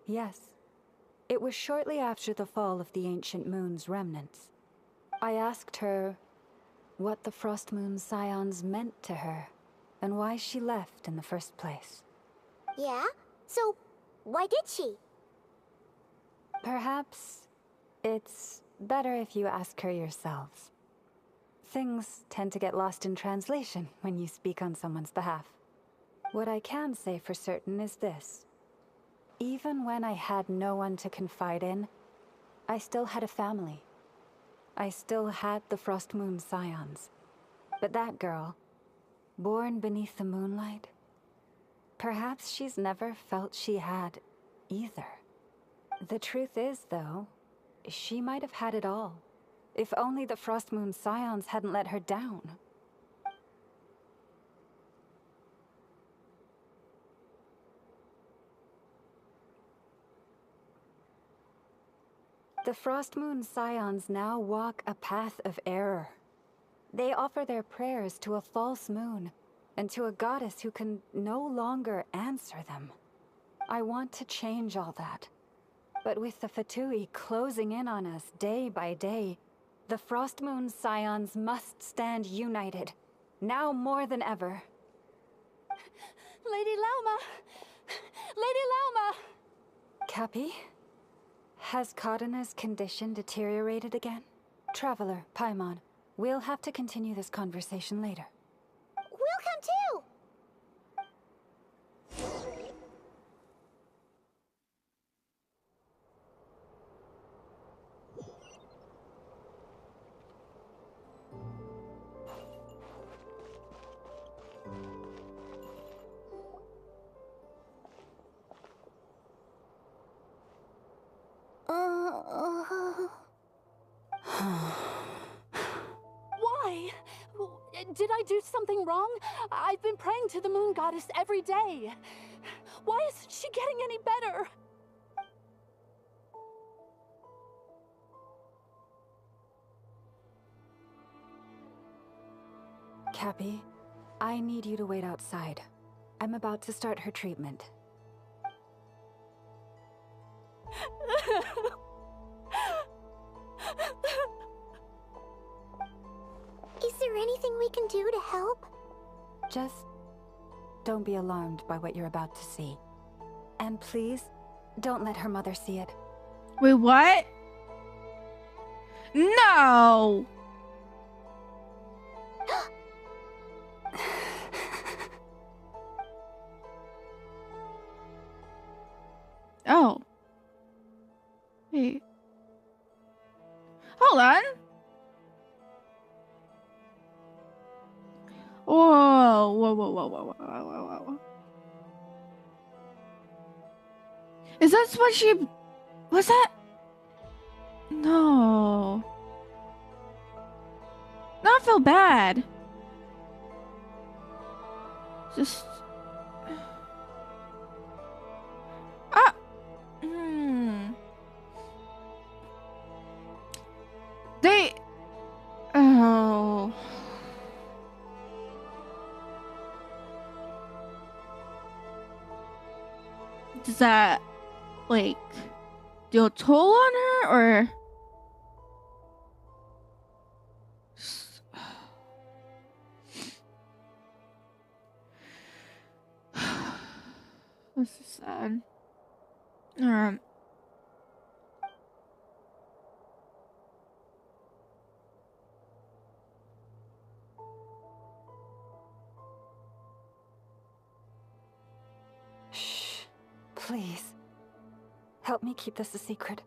Yes, it was shortly after the fall of the ancient moon's remnants. I asked her what the Frost Moon Scions meant to her, and why she left in the first place. Yeah? So, why did she? Perhaps it's better if you ask her yourselves. Things tend to get lost in translation when you speak on someone's behalf. What I can say for certain is this. Even when I had no one to confide in, I still had a family. I still had the Frost Moon Scions. But that girl, born beneath the moonlight, perhaps she's never felt she had either. The truth is, though, she might have had it all, if only the Frost Moon Scions hadn't let her down. The Frost Moon Scions now walk a path of error. They offer their prayers to a false moon, and to a goddess who can no longer answer them. I want to change all that. But with the Fatui closing in on us day by day, the Frost Moon Scions must stand united, now more than ever. Lady Lauma! Lady Lauma! Cappy? Has Kadena's condition deteriorated again? Traveler, Paimon, we'll have to continue this conversation later. We'll come too! Why? Did I do something wrong? I've been praying to the moon goddess every day. Why isn't she getting any better? Cappy, I need you to wait outside. I'm about to start her treatment. Is there anything we can do to help? Just don't be alarmed by what you're about to see. And please, don't let her mother see it. Wait, what? No! Oh. Wait. Hold on. Whoa, whoa, whoa, whoa, whoa, whoa, whoa, whoa. Is that what she... Was that... No. No, I feel bad. Just... They... Oh... Does that, like, do a toll on her, or... This is sad. Shh. Please. Help me keep this a secret.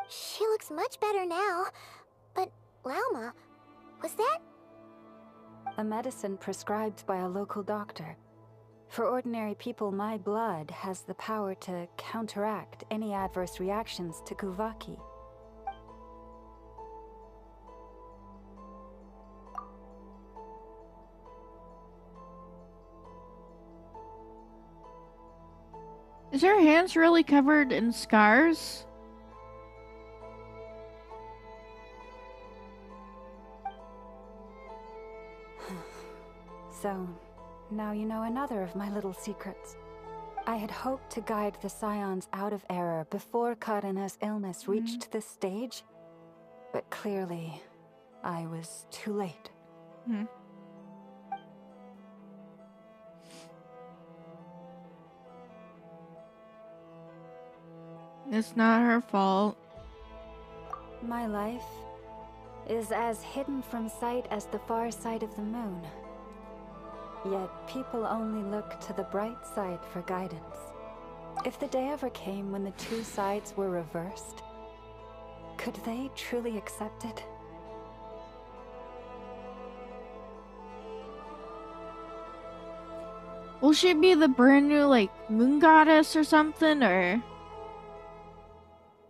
She looks much better now. But, Lauma, was that... A medicine prescribed by a local doctor. For ordinary people, my blood has the power to counteract any adverse reactions to Kuvaki. Is her hands really covered in scars? So, now you know another of my little secrets. I had hoped to guide the Scions out of error before Karina's illness reached this stage, but clearly, I was too late. It's not her fault. My life is as hidden from sight as the far side of the moon. Yet people only look to the bright side for guidance. If the day ever came when the two sides were reversed, could they truly accept it? Will she be the brand new, like, moon goddess or something, or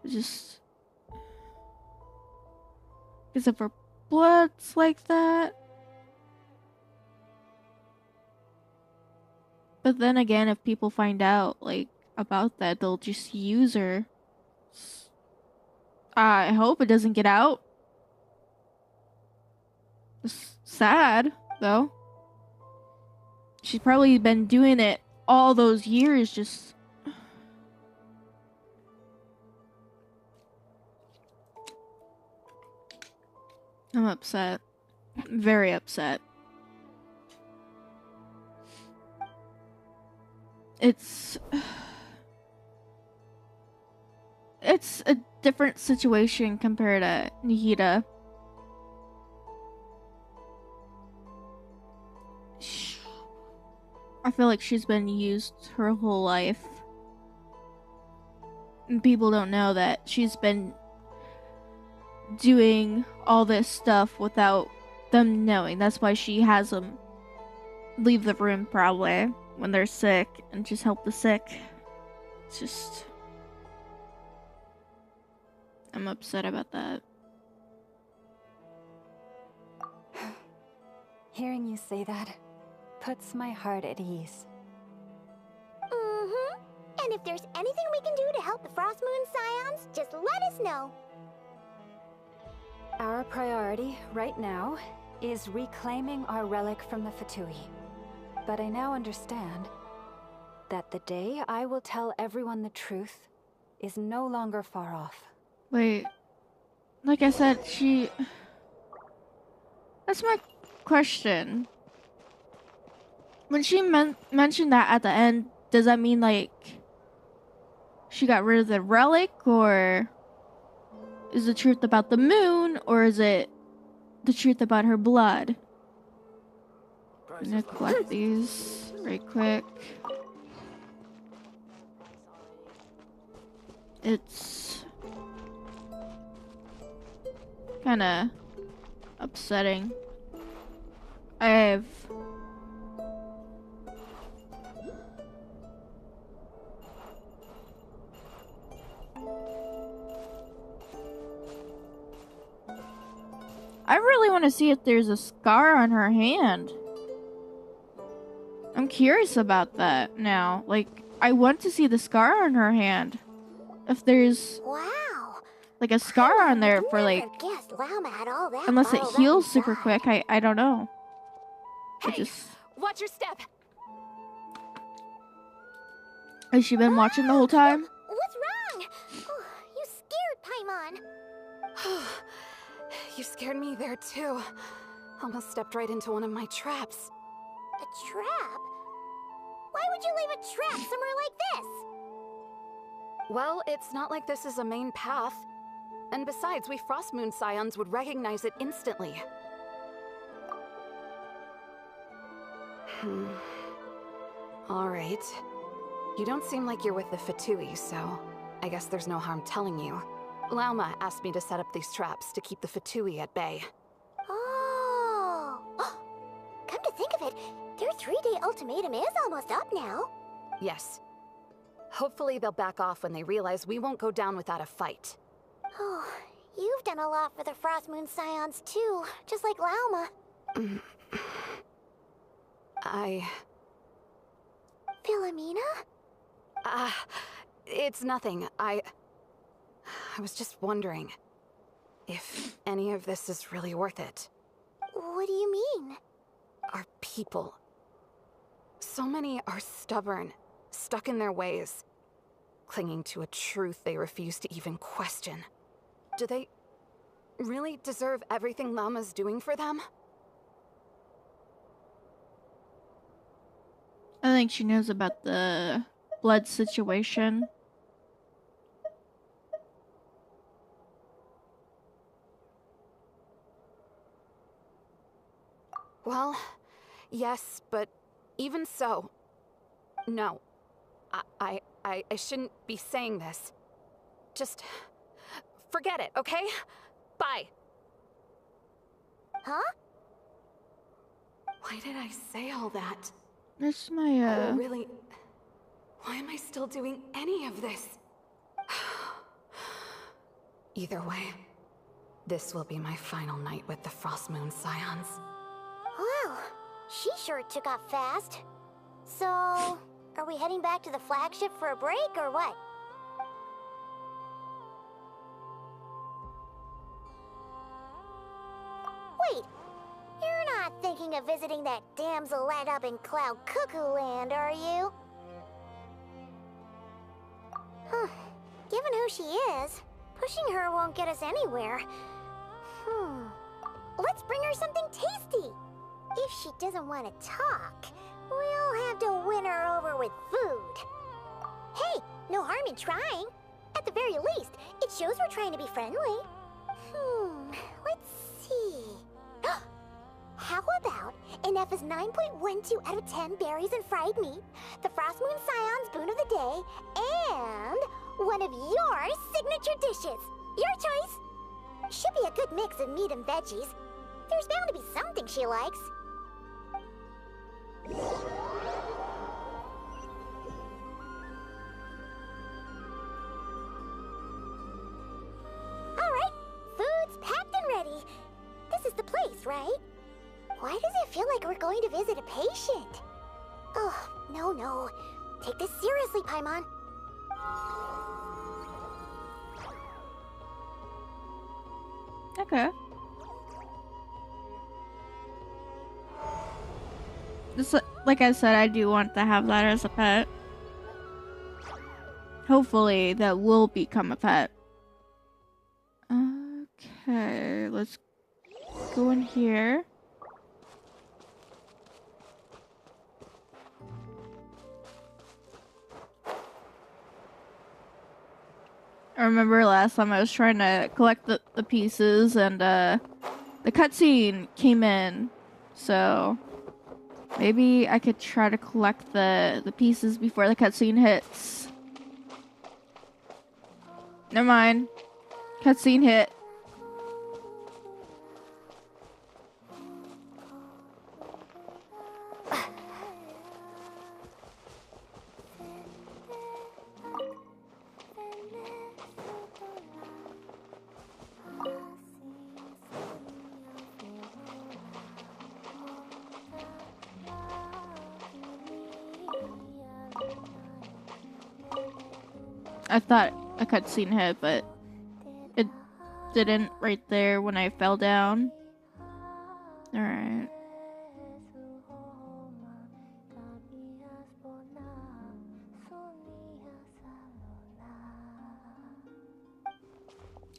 just because of her blood's like that? But then again, if people find out, like, about that, they'll just use her. I hope it doesn't get out. It's sad, though. She's probably been doing it all those years, just... I'm upset. Very upset. It's a different situation compared to Nihida. I feel like she's been used her whole life. And people don't know that she's been doing all this stuff without them knowing. That's why she has them leave the room probably when they're sick and just help the sick. It's just... I'm upset about that. Hearing you say that puts my heart at ease. And if there's anything we can do to help the Frost Moon Scions, just let us know. Our priority right now is reclaiming our relic from the Fatui. But I now understand that the day I will tell everyone the truth is no longer far off. Wait, like I said, that's my question. When she mentioned that at the end, does that mean, like, she got rid of the relic, or is the truth about the moon, or is it the truth about her blood? I'm gonna collect these right quick. It's kinda upsetting. I really want to see if there's a scar on her hand. I'm curious about that now. Like, I want to see the scar on her hand. If there's like a scar on there for like, unless it heals super quick, I don't know. Hey, watch your step. Has she been watching the whole time? What's wrong? Oh, you scared Paimon. You scared me there too. Almost stepped right into one of my traps. A trap? Why would you leave a trap somewhere like this? Well, it's not like this is a main path. And besides, we Frost Moon Scions would recognize it instantly. Alright. You don't seem like you're with the Fatui, so I guess there's no harm telling you. Lauma asked me to set up these traps to keep the Fatui at bay. Oh! Come to think of it, their 3-day ultimatum is almost up now. Yes. Hopefully they'll back off when they realize we won't go down without a fight. Oh, you've done a lot for the Frost Moon Scions too, just like Lauma. I... Philomena? It's nothing. I was just wondering if any of this is really worth it. What do you mean? Our people. So many are stubborn, stuck in their ways, clinging to a truth they refuse to even question. Do they really deserve everything Llama's doing for them? I think she knows about the blood situation. Well, yes, but even so, no. I shouldn't be saying this. Just forget it, okay? Bye. Huh? Why did I say all that? This is my, Oh, really? Why am I still doing any of this? Either way, this will be my final night with the Frostmoon Scions. Wow, she sure took off fast. So, are we heading back to the flagship for a break, or what? Wait, you're not thinking of visiting that damsel led up in Cloud Cuckoo Land, are you? Huh. Given who she is, pushing her won't get us anywhere. Let's bring her something tasty. If she doesn't want to talk, we'll have to win her over with food. Hey, no harm in trying. At the very least, it shows we're trying to be friendly. Let's see. How about an F is 9.12 out of 10 berries and fried meat, the Frostmoon Scion's boon of the day, and one of your signature dishes. Your choice. Should be a good mix of meat and veggies. There's bound to be something she likes. Alright, food's packed and ready. This is the place, right? Why does it feel like we're going to visit a patient? Oh, no. Take this seriously, Paimon. Okay. This, like I said, I do want to have that as a pet. Hopefully, that will become a pet. Okay, let's go in here. I remember last time I was trying to collect the pieces and the cutscene came in. So maybe I could try to collect the pieces before the cutscene hits. Never mind. Cutscene hit. I thought a cutscene hit, but it didn't right there when I fell down. Alright.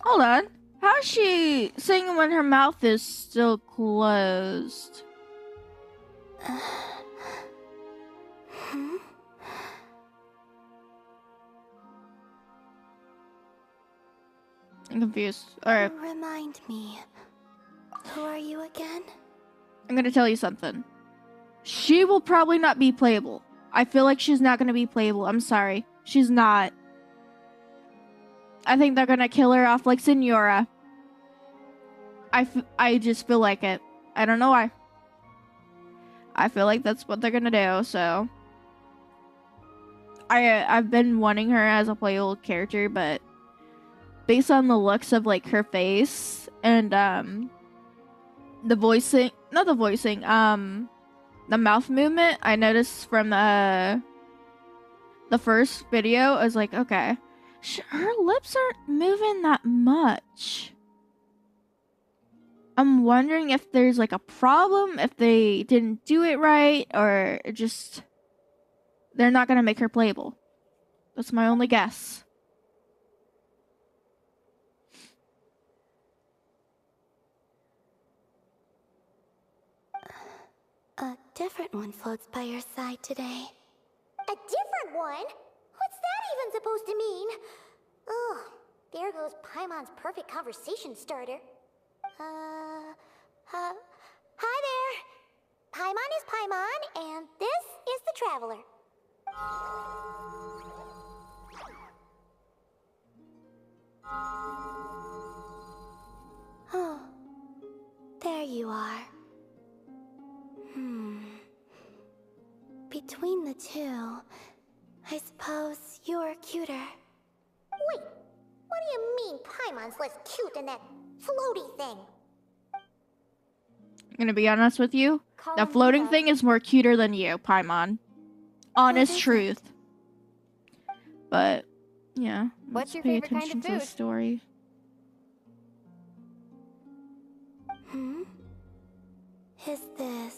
Hold on. How is she singing when her mouth is still closed? I'm confused. Alright. Remind me. Who are you again? I'm gonna tell you something. She will probably not be playable. I feel like she's not gonna be playable. I'm sorry. She's not. I think they're gonna kill her off like Senora. I just feel like it. I don't know why. I feel like that's what they're gonna do, so. I've been wanting her as a playable character, but based on the looks of like her face and the voicing, not the voicing, the mouth movement I noticed from the the first video, I was like, okay, her lips aren't moving that much. I'm wondering if there's like a problem, if they didn't do it right, or just they're not gonna make her playable. That's my only guess. A different one floats by your side today. A different one? What's that even supposed to mean? Oh, there goes Paimon's perfect conversation starter. Hi there. Paimon is Paimon, and this is the Traveler. Oh, there you are. Between the two, I suppose you're cuter. Wait, what do you mean Paimon's less cute than that floaty thing? I'm gonna be honest with you. Call The him floating Luna. thing is more cuter than you, Paimon. Honest is truth. But yeah, What's let's your pay favorite kind of attention to the food? story. Is this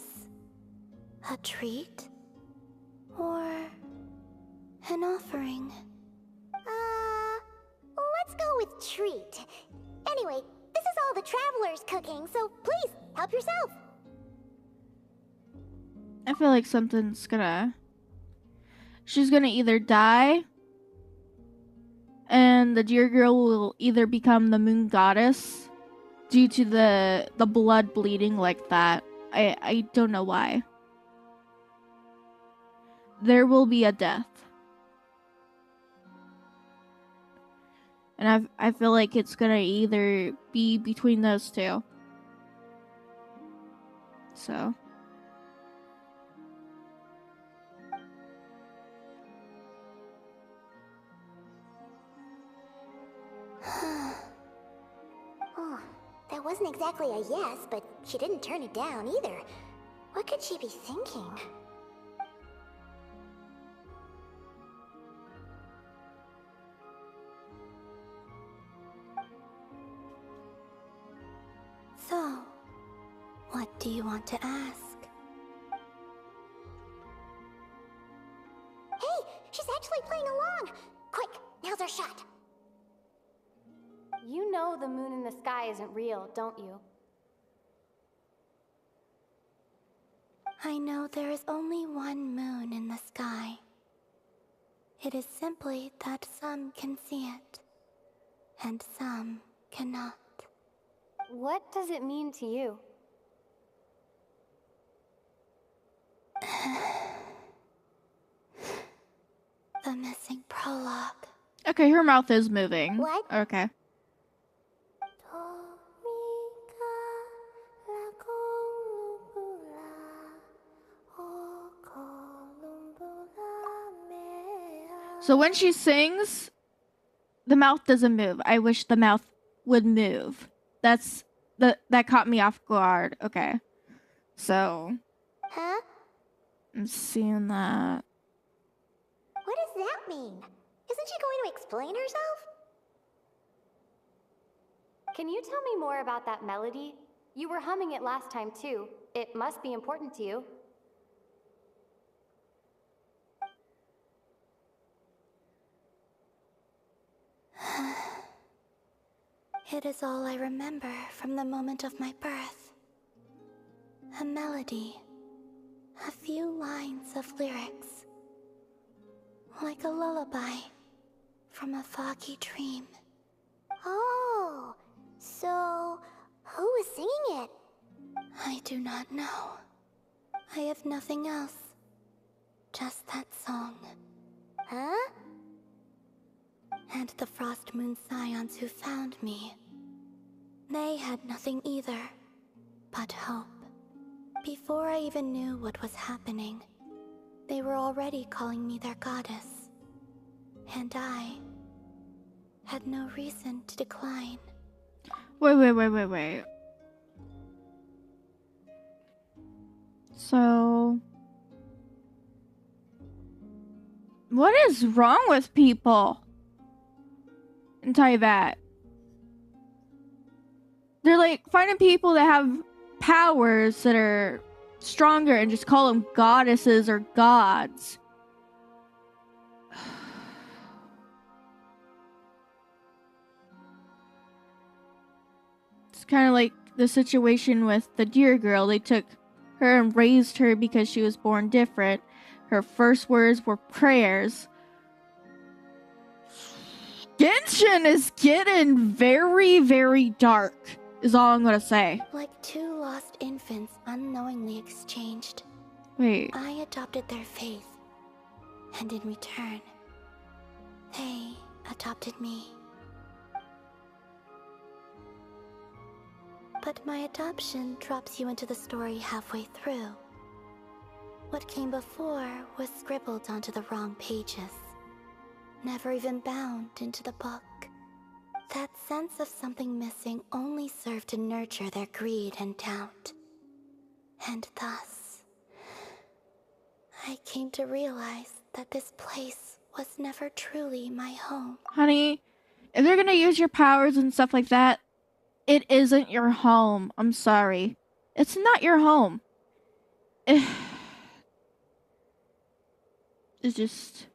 a treat? Or an offering? Let's go with treat. Anyway, this is all the Traveler's cooking, so please, help yourself. I feel like she's gonna either die, and the dear girl will either become the moon goddess due to the blood bleeding like that. I don't know why. There will be a death. And I feel like it's gonna either be between those two. So. Oh, that wasn't exactly a yes, but she didn't turn it down either. What could she be thinking? So, what do you want to ask? Hey, she's actually playing along! Quick, now's our shot! You know the moon in the sky isn't real, don't you? I know there is only one moon in the sky. It is simply that some can see it, and some cannot. What does it mean to you? The missing prologue. Okay, her mouth is moving. What? Okay. So when she sings, the mouth doesn't move. I wish the mouth would move. That caught me off guard. Okay. So Huh? I'm seeing that. What does that mean? Isn't she going to explain herself? Can you tell me more about that melody? You were humming it last time too. It must be important to you. It is all I remember from the moment of my birth. A melody. A few lines of lyrics. Like a lullaby from a foggy dream. Oh, so who was singing it? I do not know. I have nothing else. Just that song. Huh? And the Frost Moon Scions who found me. They had nothing either, but hope. Before I even knew what was happening, they were already calling me their goddess. And I had no reason to decline. Wait. So What is wrong with people? I can tell you that. They're like finding people that have powers that are stronger and just call them goddesses or gods. It's kind of like the situation with the deer girl. They took her and raised her because she was born different. Her first words were prayers. Genshin is getting very, very dark, is all I'm gonna say. Like two lost infants unknowingly exchanged. Wait. I adopted their faith. And in return, they adopted me. But my adoption drops you into the story halfway through. What came before was scribbled onto the wrong pages. Never even bound into the book. That sense of something missing only served to nurture their greed and doubt. And thus, I came to realize that this place was never truly my home. Honey, if they're gonna use your powers and stuff like that, it isn't your home. I'm sorry. It's not your home. It's just...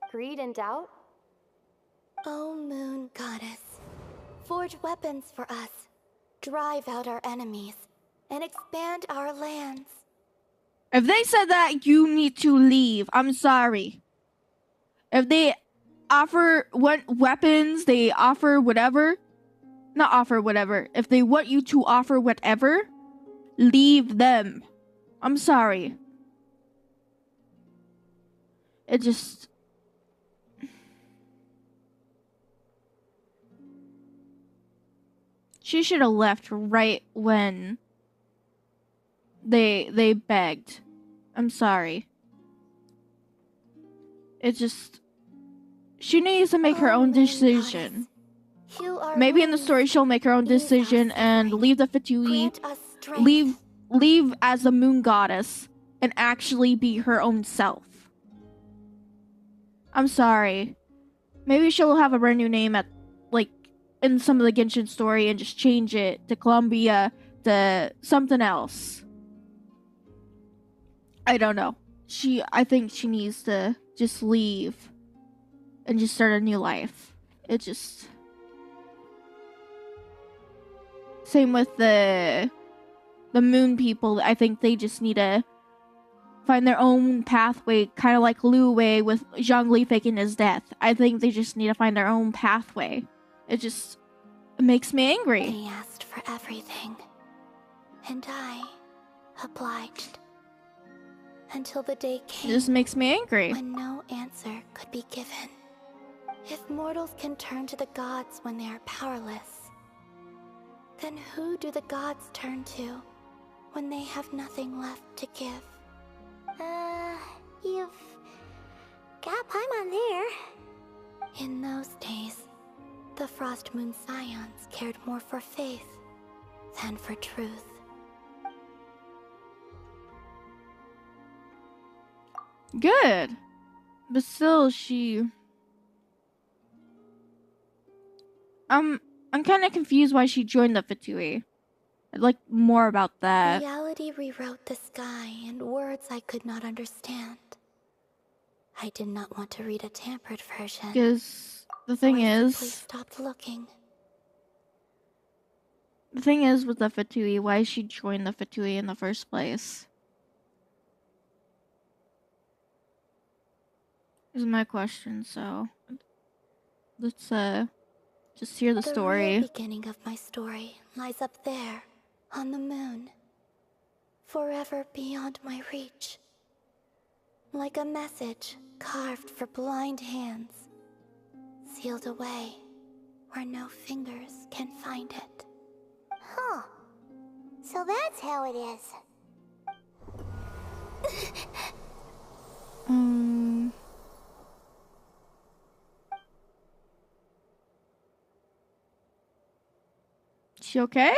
Greed and doubt? Oh, Moon Goddess, forge weapons for us, drive out our enemies, and expand our lands. If they said that, you need to leave. I'm sorry. If they offer weapons, they offer whatever. Not offer whatever. If they want you to offer whatever, leave them. I'm sorry. It just... She should have left right when they begged. I'm sorry. It just... She needs to make her own decision. Maybe in the story she'll make her own decision and leave the Fatui, leave as the moon goddess, and actually be her own self. I'm sorry. Maybe she'll have a brand new name at, like, in some of the Genshin story and just change it to Columbia, to something else. I don't know. I think she needs to just leave and just start a new life. It just... Same with the moon people. I think they just need to find their own pathway, kind of like Liu Wei with Zhongli faking his death. I think they just need to find their own pathway. It makes me angry. They asked for everything, and I obliged. Until the day came. It just makes me angry. When no answer could be given. If mortals can turn to the gods when they are powerless, then who do the gods turn to when they have nothing left to give? You've got Paimon there. In those days, the Frost Moon Scions cared more for faith than for truth. Good. But still, I'm kind of confused why she joined the Fatui. I'd like more about that. Reality rewrote the sky in words I could not understand. I did not want to read a tampered version. Because the thing is... stopped looking. The thing is with the Fatui, why she joined the Fatui in the first place? Is my question, so... Let's, just hear the story. The real beginning of my story lies up there, on the moon. Forever beyond my reach. Like a message carved for blind hands. Sealed away where no fingers can find it. Huh. So that's how it is. She okay?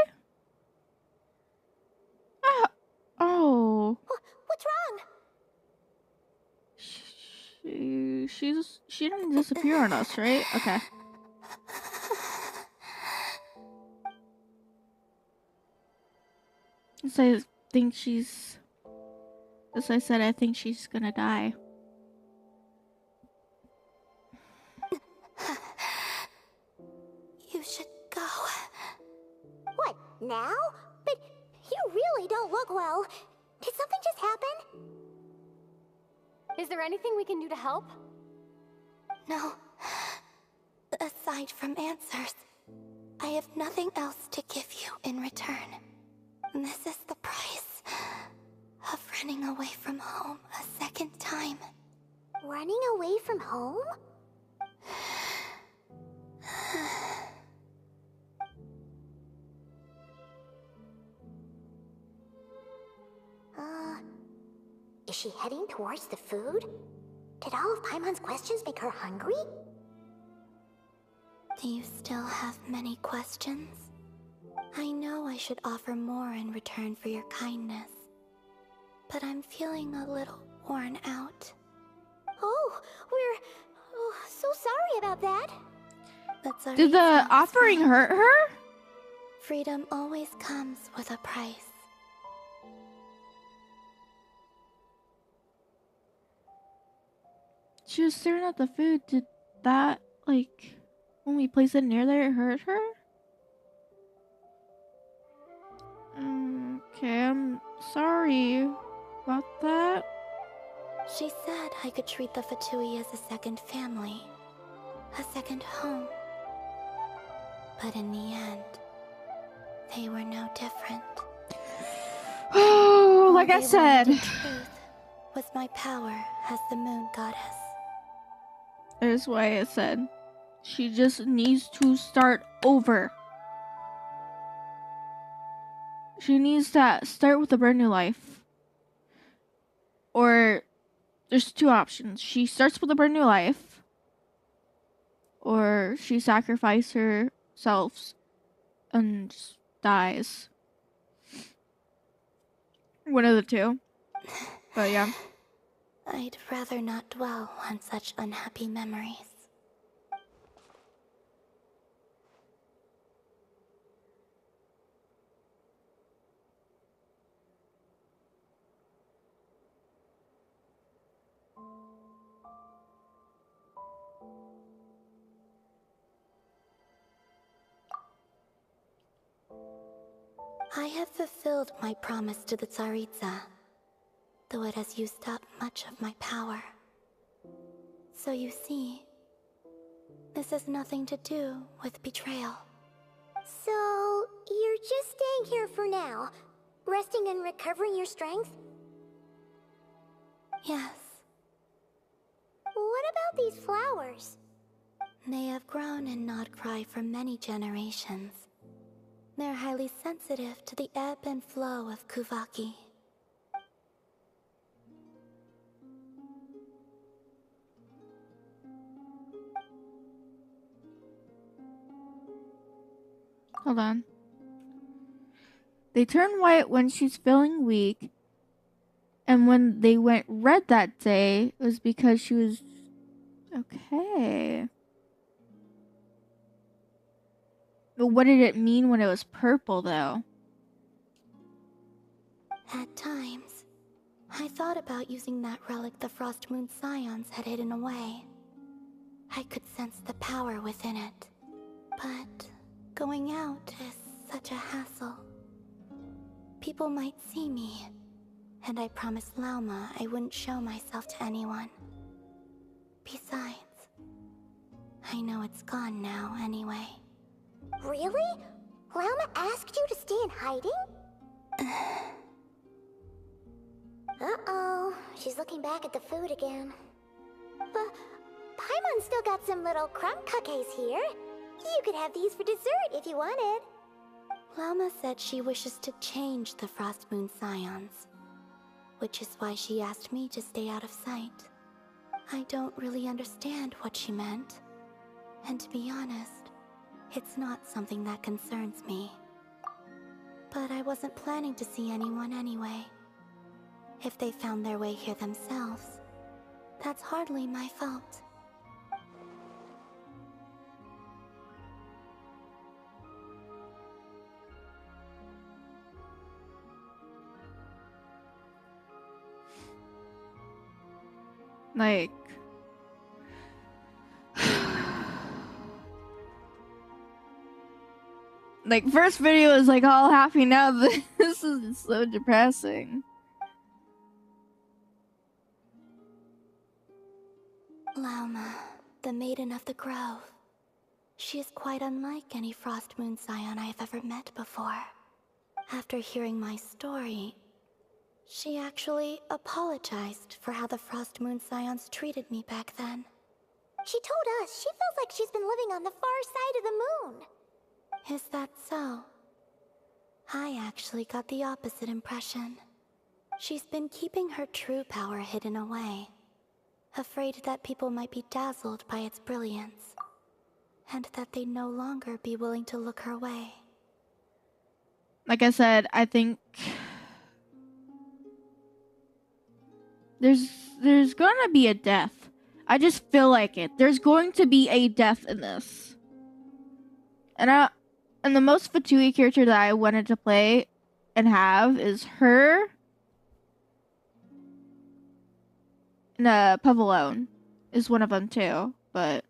Oh. What's wrong? she didn't disappear on us, right? Okay. So I think she's, as I said, I think she's gonna die. You should go. What, now? But you really don't look well. Did something just happen? Is there anything we can do to help? No. Aside from answers, I have nothing else to give you in return. This is the price of running away from home a second time. Running away from home? Is she heading towards the food? Did all of Paimon's questions make her hungry? Do you still have many questions? I know I should offer more in return for your kindness, but I'm feeling a little worn out. Oh, we're so sorry about that. That's Did the offering hurt her? Freedom always comes with a price. She was staring at the food. Did that, like, when we placed it near there, it hurt her? Okay, I'm sorry about that. She said I could treat the Fatui as a second family, a second home. But in the end, they were no different. Oh, like I said. The truth was my power as the moon goddess. That is why I said she just needs to start over. She needs to start with a brand new life. Or there's two options. She starts with a brand new life, or she sacrifices herself and just dies. One of the two. But yeah. I'd rather not dwell on such unhappy memories. I have fulfilled my promise to the Tsaritsa, though it has used up much of my power. So you see, this has nothing to do with betrayal. So, you're just staying here for now, resting and recovering your strength? Yes. What about these flowers? They have grown in Nodcry for many generations. They're highly sensitive to the ebb and flow of Kuvaki. Hold on. They turn white when she's feeling weak, and when they went red that day, it was because she was okay. But what did it mean when it was purple, though? At times, I thought about using that relic the Frost Moon Scions had hidden away. I could sense the power within it. But going out is such a hassle. People might see me, and I promised Lauma I wouldn't show myself to anyone. Besides, I know it's gone now anyway. Really? Lauma asked you to stay in hiding? Uh-oh, she's looking back at the food again. But Paimon still got some little crumb cookies here. You could have these for dessert if you wanted. Lauma said she wishes to change the Frost Moon Scions, which is why she asked me to stay out of sight. I don't really understand what she meant, and to be honest, it's not something that concerns me. But I wasn't planning to see anyone anyway. If they found their way here themselves, that's hardly my fault. Like, like first video is like all happy, now this is so depressing. Lauma, the Maiden of the Grove. She is quite unlike any Frost Moon Scion I have ever met before. After hearing my story, she actually apologized for how the Frost Moon Scions treated me back then. She told us she feels like she's been living on the far side of the moon. Is that so? I actually got the opposite impression. She's been keeping her true power hidden away, afraid that people might be dazzled by its brilliance, and that they'd no longer be willing to look her way. Like I said, I think there's gonna be a death. I just feel like it. There's going to be a death in this. And the most Fatui character that I wanted to play and have is her and Pavalone is one of them too, but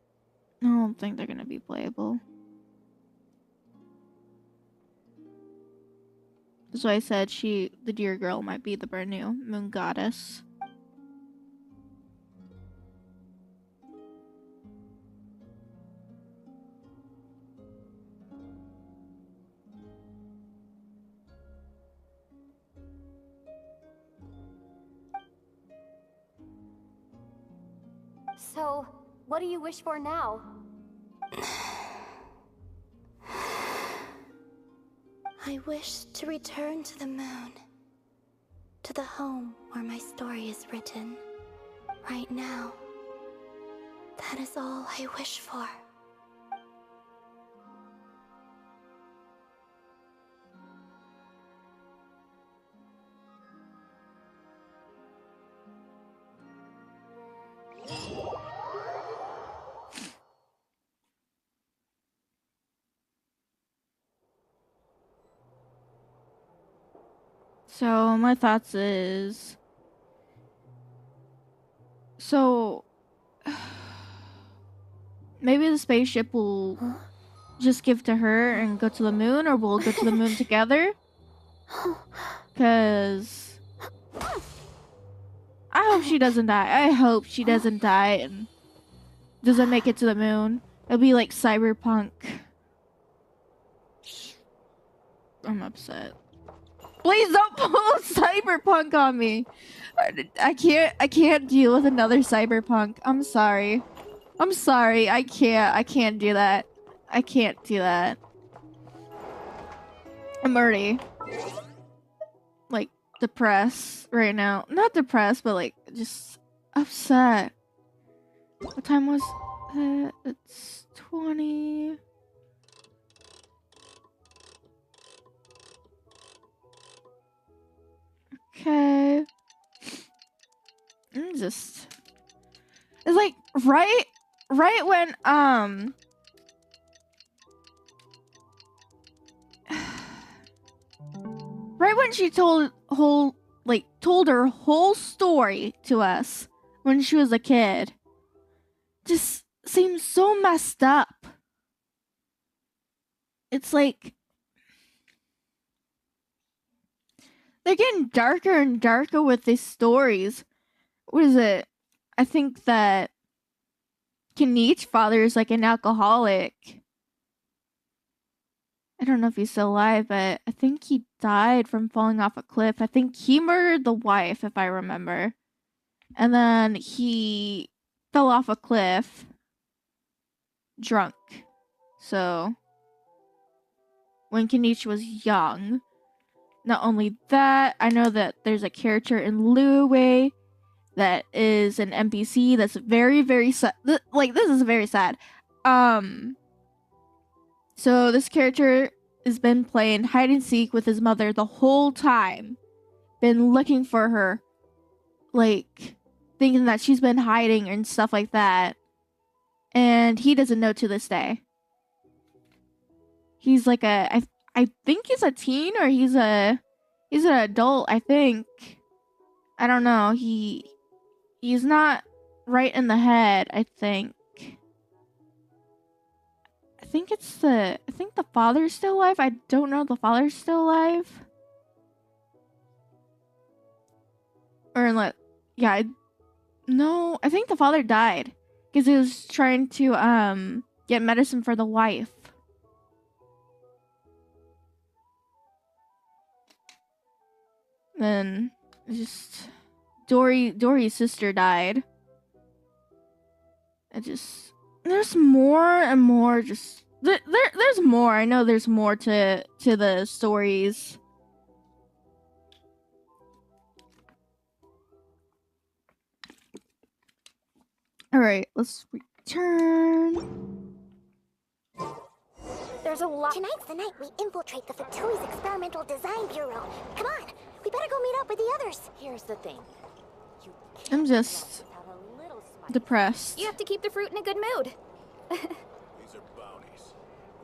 I don't think they're gonna be playable. That's why I said the deer girl, might be the brand new moon goddess. So, what do you wish for now? I wish to return to the moon, to the home where my story is written. Right now, that is all I wish for. So my thoughts is, so maybe the spaceship will just give to her and go to the moon, or we'll go to the moon together. Cause I hope she doesn't die. I hope she doesn't die and doesn't make it to the moon. It'll be like Cyberpunk. I'm upset. Please don't pull Cyberpunk on me. I can't deal with another Cyberpunk. I'm sorry. I'm sorry. I can't do that. I can't do that. I'm already like depressed right now. Not depressed, but like just upset. What time was it? It's 20. Okay. It's like right when right when she told her whole story to us when she was a kid. Just seems so messed up. It's like they're getting darker and darker with these stories. What is it? I think that Kenich's father is like an alcoholic. I don't know if he's still alive, but I think he died from falling off a cliff. I think he murdered the wife, if I remember. And then he fell off a cliff drunk. So when Kenichi was young. Not only that, I know that there's a character in Luwei that is an NPC that's very, very sad. Like, this is very sad. So this character has been playing hide and seek with his mother the whole time. Been looking for her. Like, thinking that she's been hiding and stuff like that. And he doesn't know to this day. He's like I think he's a teen or he's an adult, I think. I don't know. He's not right in the head, I think. I think the father's still alive. I don't know if the father's still alive. Or like, yeah, no, I think the father died because he was trying to get medicine for the wife. Then just Dory's sister died. There's more and more. There's more. I know there's more to the stories. All right, let's return. There's a lot. Tonight's the night we infiltrate the Fatoui's Experimental Design Bureau. Come on, we better go meet up with the others. Here's the thing. I'm just depressed. You have to keep the fruit in a good mood. These are bounties.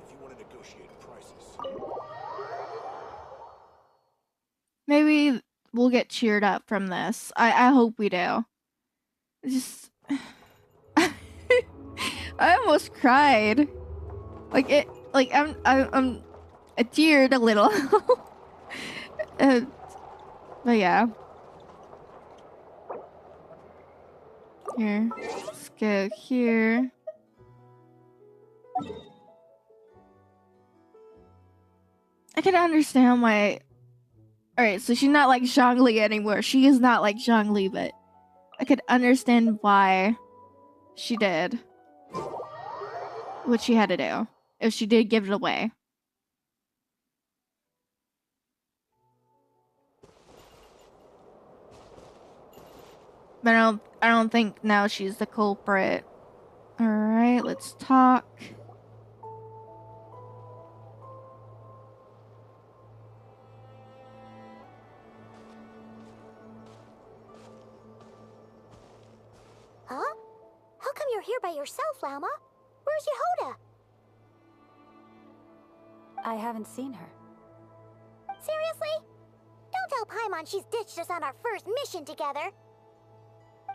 If you want to negotiate prices. Maybe we'll get cheered up from this. I hope we do. Just I almost cried. I teared a little. But yeah. Here, let's go here. I can understand why. Alright, so she's not like Zhongli anymore. She is not like Zhongli, but I could understand why she did what she had to do. If she did give it away. But I don't think now she's the culprit. Alright, let's talk. Huh? How come you're here by yourself, Lauma? Where's Yehoda? I haven't seen her. Seriously? Don't tell Paimon she's ditched us on our first mission together.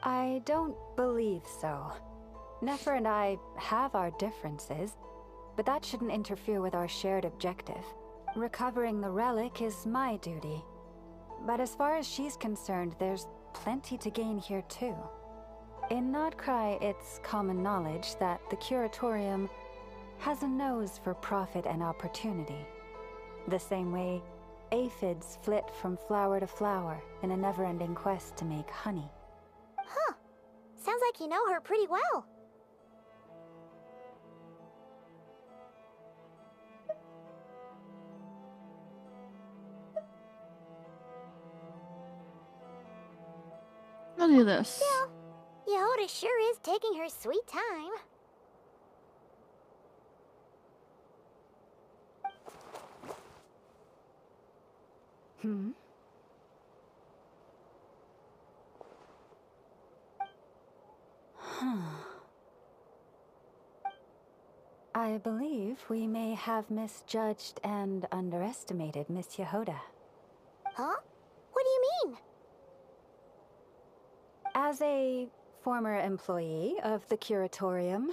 I don't believe so. Nefer and I have our differences, but that shouldn't interfere with our shared objective. Recovering the relic is my duty. But as far as she's concerned, there's plenty to gain here too. In Nodcry, it's common knowledge that the Curatorium has a nose for profit and opportunity. The same way aphids flit from flower to flower in a never-ending quest to make honey. Huh. Sounds like you know her pretty well. I'll do this. Yeah, Yehoda sure is taking her sweet time. I believe we may have misjudged and underestimated Miss Yehoda. Huh? What do you mean? As a former employee of the Curatorium,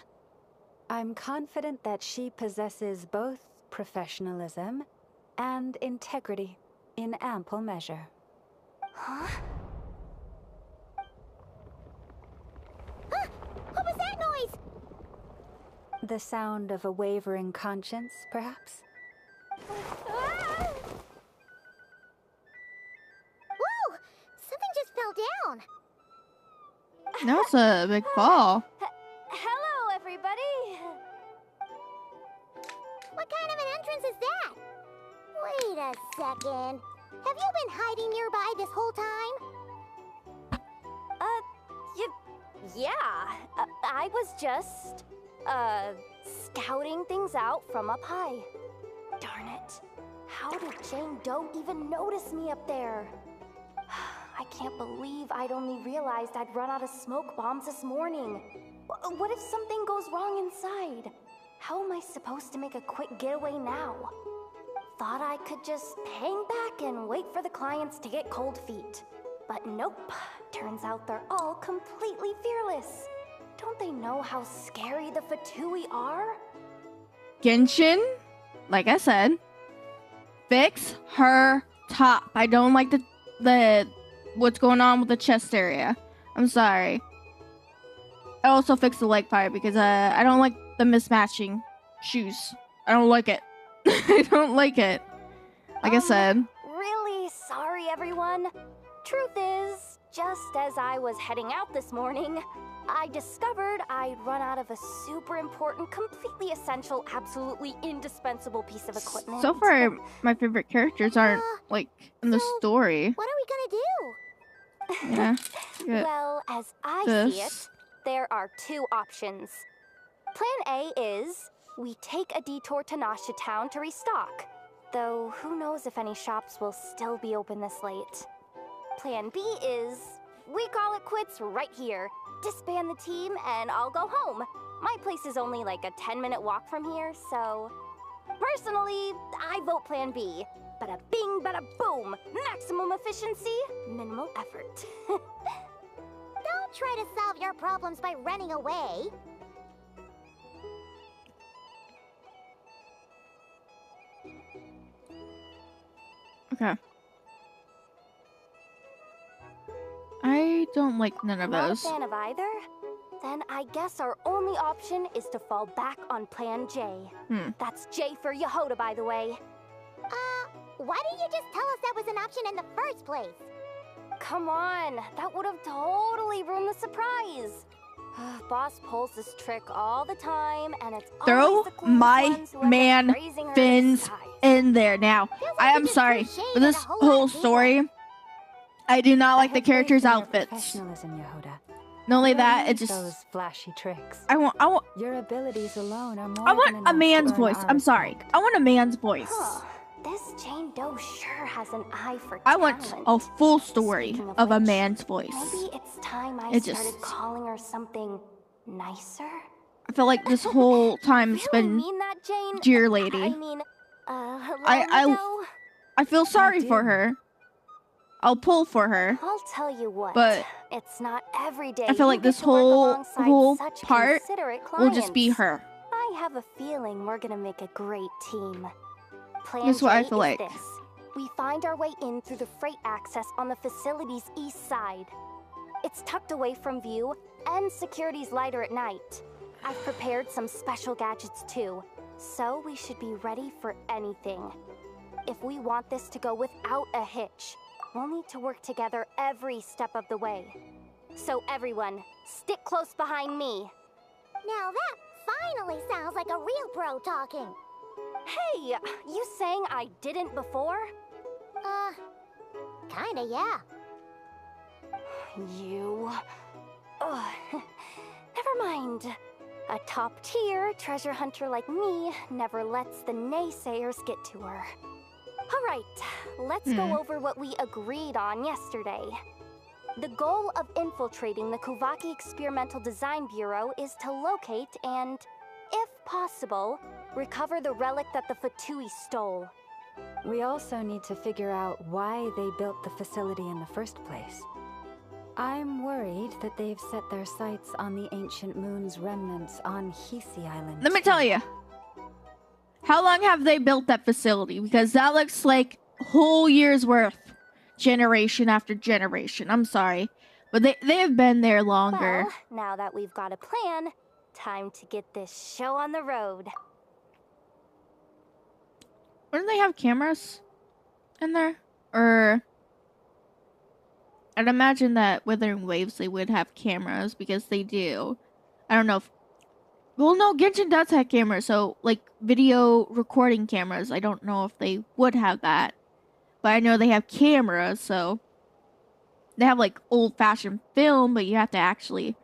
I'm confident that she possesses both professionalism and integrity in ample measure. Huh? Huh? What was that noise? The sound of a wavering conscience, perhaps? Ah! Whoa! Something just fell down. That's a big fall. Hello, everybody! What kind of an entrance is that? Wait a second. Have you been hiding nearby this whole time? Yeah. I was just, scouting things out from up high. Darn it. How did Jane Doe even notice me up there? I can't believe I'd only realized I'd run out of smoke bombs this morning. What if something goes wrong inside? How am I supposed to make a quick getaway now? Thought I could just hang back and wait for the clients to get cold feet. But nope. Turns out they're all completely fearless. Don't they know how scary the Fatui are? Genshin, like I said, fix her top. I don't like the what's going on with the chest area. I'm sorry. I also fix the leg part because I don't like the mismatching shoes. I don't like it. I don't like it. Like I said. Really sorry, everyone. Truth is, just as I was heading out this morning, I discovered I'd run out of a super important, completely essential, absolutely indispensable piece of equipment. So far, my favorite characters aren't, like, in the story. What are we gonna do? Yeah. Well, as I see it, there are two options. Plan A is we take a detour to Nasha Town to restock. Though, who knows if any shops will still be open this late. Plan B is we call it quits right here. Disband the team and I'll go home. My place is only like a 10-minute walk from here, so... Personally, I vote Plan B. Bada bing, bada boom. Maximum efficiency, minimal effort. Don't try to solve your problems by running away. Okay. I don't like none of those. Not a fan of either? Then I guess our only option is to fall back on Plan J. That's J for Yehoda, by the way. Why didn't you just tell us that was an option in the first place? Come on, that would have totally ruined the surprise. Boss pulls this trick all the time, and it's Throw always the clueless my ones who end up man praising her Fins disguise. in there now. I am sorry, but this whole story, I do not like the characters' outfits. Professionalism, Yehoda. Not only that, it just those flashy tricks. I want your abilities alone are more I want a man's voice. I'm sorry. I want a man's voice. This Jane Doe sure has an eye for I talent. want a full story of a man's voice. Maybe it's time I It started just- calling her something nicer. I feel like this whole time it's been Mean that, Jane? dear lady. I mean, hello, I feel sorry for her. I'll pull for her. I'll tell you what. But it's not every day. I feel like you this get to work whole alongside such part considerate will just be clients. her. I have a feeling we're gonna make a great team. Plan That's what I J feel is like. this. We find our way in through the freight access on the facility's east side. It's tucked away from view, and security's lighter at night. I've prepared some special gadgets too, so we should be ready for anything. If we want this to go without a hitch, we'll need to work together every step of the way. So everyone, stick close behind me. Now that finally sounds like a real pro talking. Hey, you saying I didn't before? Kinda, yeah. You... Ugh. Never mind. A top-tier treasure hunter like me never lets the naysayers get to her. Alright, let's go over what we agreed on yesterday. The goal of infiltrating the Kuvaki Experimental Design Bureau is to locate and, if possible, recover the relic that the Fatui stole. We also need to figure out why they built the facility in the first place. I'm worried that they've set their sights on the ancient moon's remnants on Hisi Island. Let me tell you. How long have they built that facility? Because that looks like whole year's worth. Generation after generation. I'm sorry. But they have been there longer. Well, now that we've got a plan, time to get this show on the road. Wouldn't they have cameras in there? Or... I'd imagine that Withering Waves, they would have cameras, because they do. I don't know if... Well, no, Genshin does have cameras, so, like, video recording cameras. I don't know if they would have that. But I know they have cameras, so... They have, like, old-fashioned film, but you have to actually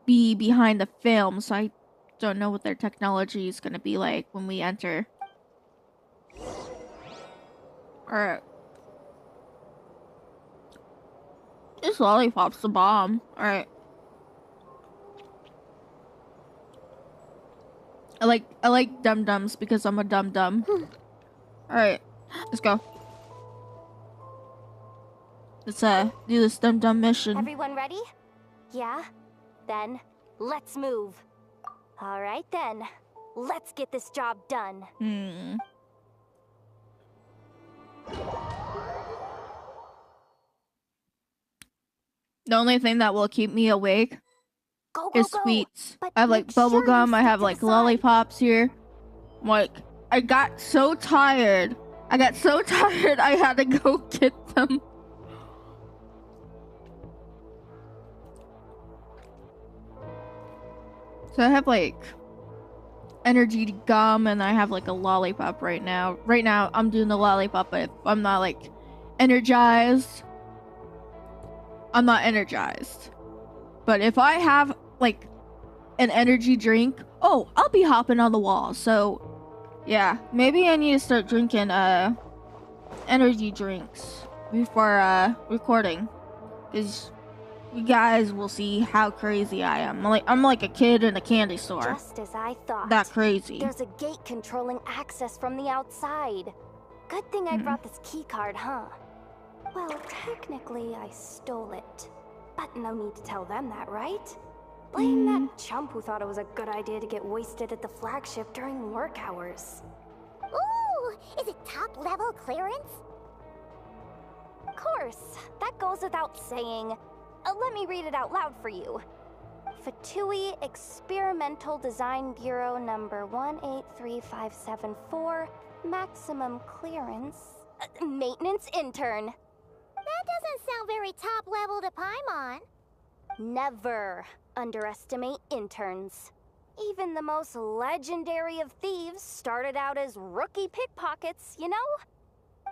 be behind the film, so I don't know what their technology is going to be like when we enter. Alright. This lollipop's the bomb. Alright. I like dum-dums because I'm a dum-dum. Alright. Let's go. Let's do this dumb mission. Everyone ready? Yeah? Then, let's move. Alright then. Let's get this job done. The only thing that will keep me awake Go, is go. sweets. But I have like make sure bubble you gum, I stick have to the like side. lollipops here. Like, I got so tired. I had to go get them. So I have like energy gum and I have like a lollipop right now. Right now I'm doing the lollipop, but if I'm not like energized, I'm not energized. But if I have like an energy drink, oh, I'll be hopping on the wall. So yeah, maybe I need to start drinking energy drinks before recording, because you guys will see how crazy I am. I'm like a kid in a candy store. Just as I thought. That crazy. There's a gate controlling access from the outside. Good thing I brought this key card, huh? Well, technically I stole it. But no need to tell them that, right? Blame that chump who thought it was a good idea to get wasted at the flagship during work hours. Ooh, is it top level clearance? Of course, that goes without saying. Let me read it out loud for you. Fatui Experimental Design Bureau number 183574, maximum clearance, maintenance intern. That doesn't sound very top level to Paimon. Never underestimate interns. Even the most legendary of thieves started out as rookie pickpockets, you know?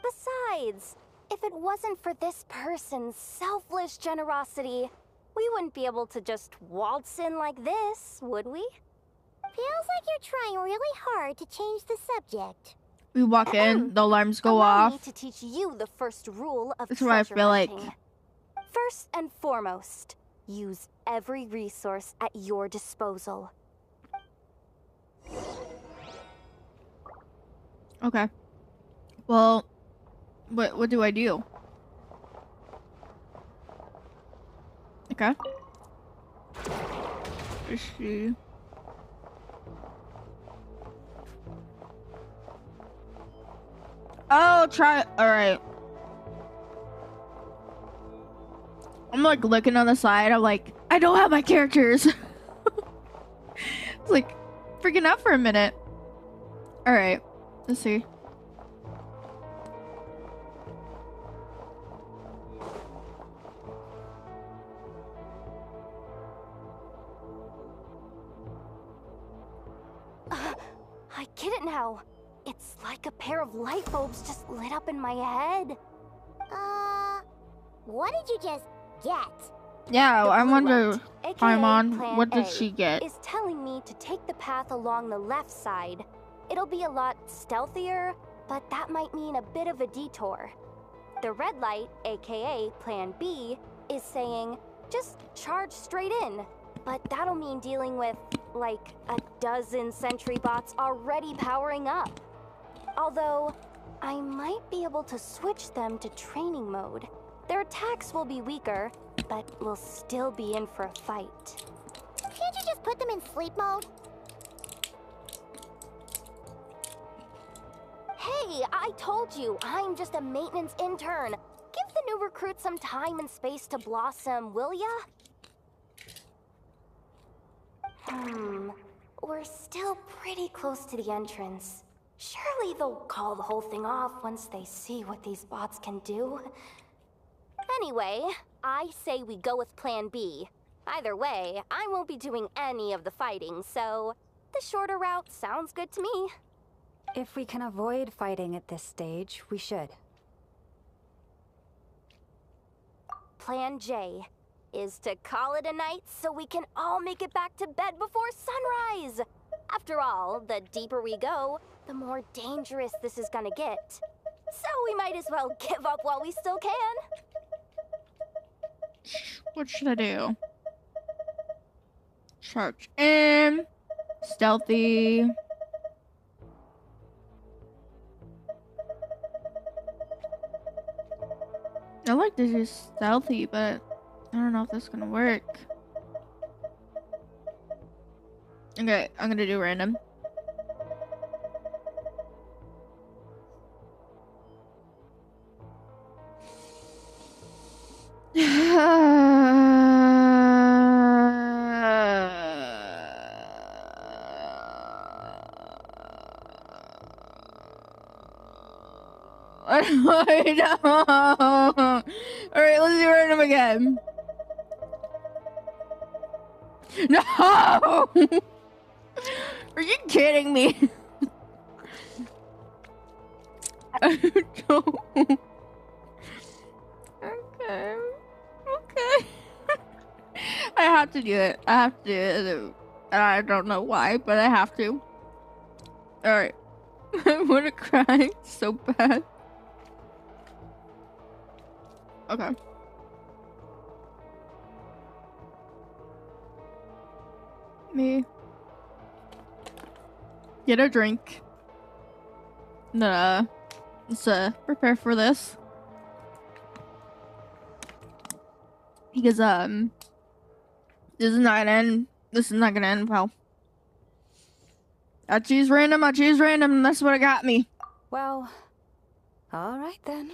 Besides, if it wasn't for this person's selfless generosity, we wouldn't be able to just waltz in like this, would we? Feels like you're trying really hard to change the subject. We walk in, the alarms go Allow me off. to teach you the first rule of That's what I treasure feel like. hunting. First and foremost, use every resource at your disposal. Okay. Well, what do I do? Okay. Let's see. Oh, try. All right. I'm like looking on the side. I'm like, I don't have my characters. It's like freaking out for a minute. All right. Let's see. I get it now. It's like a pair of light bulbs just lit up in my head. What did you just get? Yeah, I wonder, light, aka Paimon, Plan what did A, she get? is telling me to take the path along the left side. It'll be a lot stealthier, but that might mean a bit of a detour. The red light, aka Plan B, is saying, just charge straight in. But that'll mean dealing with, like, a dozen sentry bots already powering up. Although, I might be able to switch them to training mode. Their attacks will be weaker, but we'll still be in for a fight. Can't you just put them in sleep mode? Hey, I told you, I'm just a maintenance intern. Give the new recruit some time and space to blossom, will ya? We're still pretty close to the entrance. Surely they'll call the whole thing off once they see what these bots can do. Anyway, I say we go with Plan B. Either way, I won't be doing any of the fighting, so the shorter route sounds good to me. If we can avoid fighting at this stage, we should. Plan J is to call it a night so we can all make it back to bed before sunrise. After all, the deeper we go, the more dangerous this is gonna get. So we might as well give up while we still can. What should I do? Charge in. Stealthy. I like like to do stealthy, but I don't know if that's gonna work. Okay, I'm gonna do random. I know. Alright, let's do random again. No! Are you kidding me? I don't. Okay. Okay. I have to do it. I have to do it. I don't know why, but I have to. Alright. I want to cry so bad. Okay. Me. Get a drink. Let's prepare for this. Because this is not gonna end. This is not gonna end well. I choose random, and that's what got me. Well, alright then.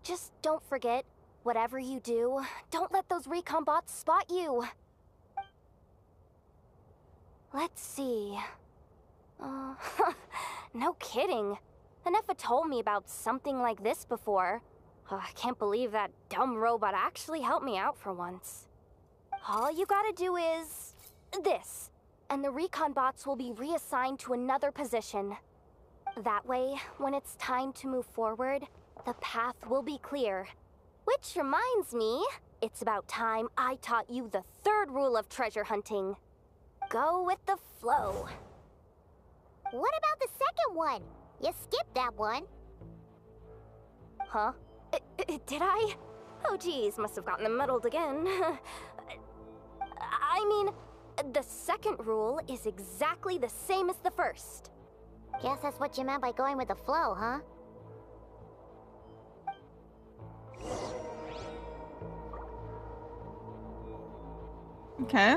Just don't forget, whatever you do, don't let those recon bots spot you. Let's see. No kidding. Anefa told me about something like this before. I can't believe that dumb robot actually helped me out for once. All you gotta do is this, and the recon bots will be reassigned to another position. That way, when it's time to move forward, the path will be clear. Which reminds me, it's about time I taught you the third rule of treasure hunting. Go with the flow. What about the second one? You skipped that one. Huh? Did I? Oh geez, must have gotten muddled again. I mean, the second rule is exactly the same as the first. Guess that's what you meant by going with the flow, huh? Okay.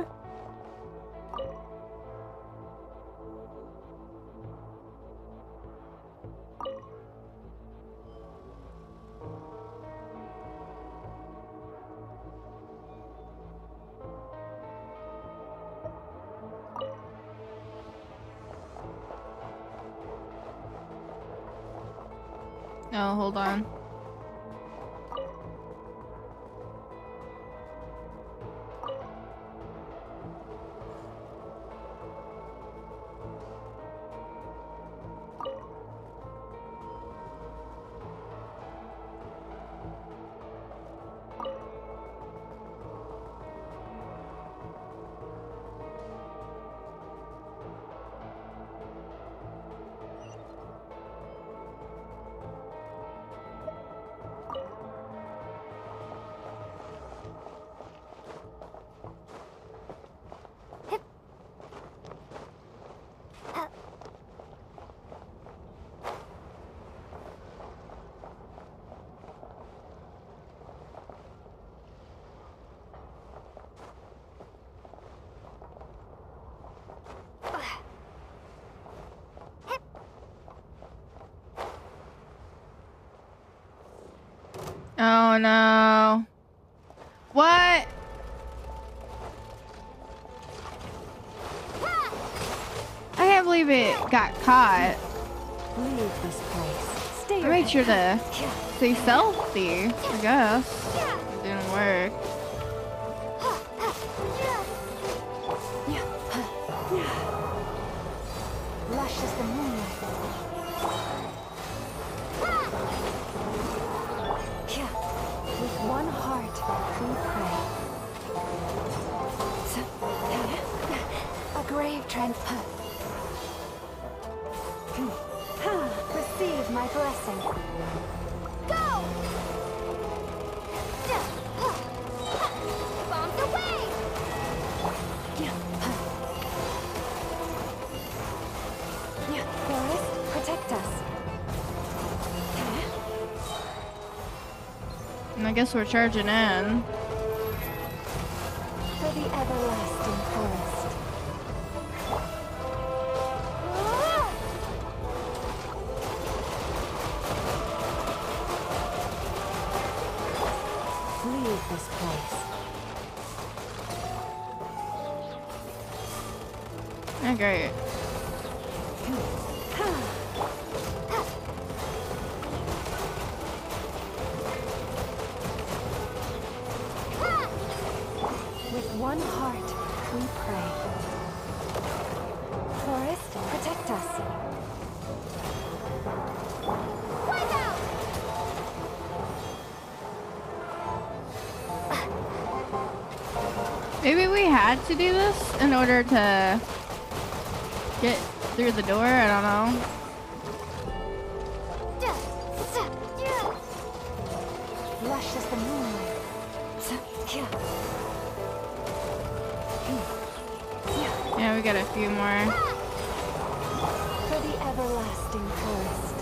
No, hold on. Oh no. What? I can't believe it got caught. Leave this place. Stay I made sure to stay stealthy, I guess. It didn't work. Lush as the moonlight. With one heart, we pray. A grave transfer. Receive my blessing. Go! Bombs away! Forest, protect us. guess we're charging in. For the everlasting forest. Leave this place. Yeah, great. With one heart, we pray. Forest, protect us. Wipe out! Maybe we had to do this in order to get through the door. I don't know. Lush as the moonlight. Yeah, we got a few more. For the everlasting forest.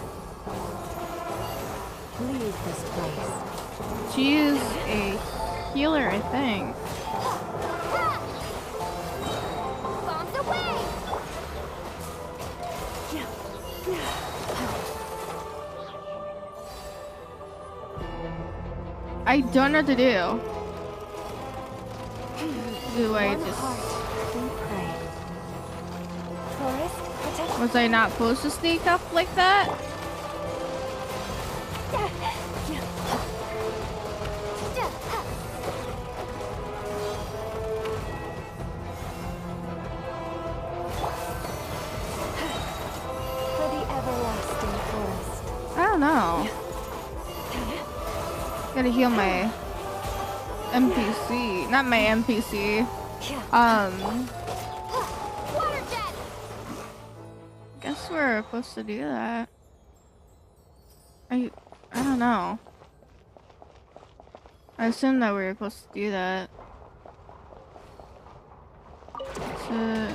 Leave this place. She's a healer, I think. Bombs away! I don't know what to do. Do I just... Was I not supposed to sneak up like that? For the everlasting forest. I don't know. Gotta heal my NPC. Not my NPC. Guess we're supposed to do that. I don't know. I assume that we were supposed to do that. So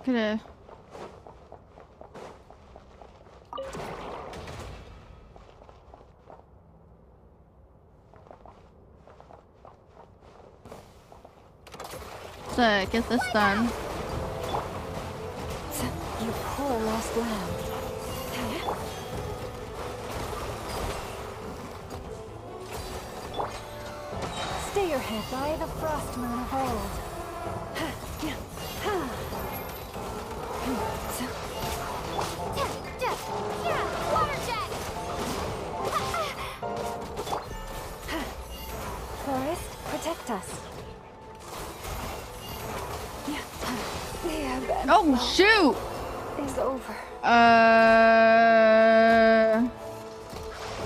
coulda. Get this done. You poor lost lamb. Stay your head by the frost moon of old. Water jet! Forest, protect us. Oh shoot! Is over.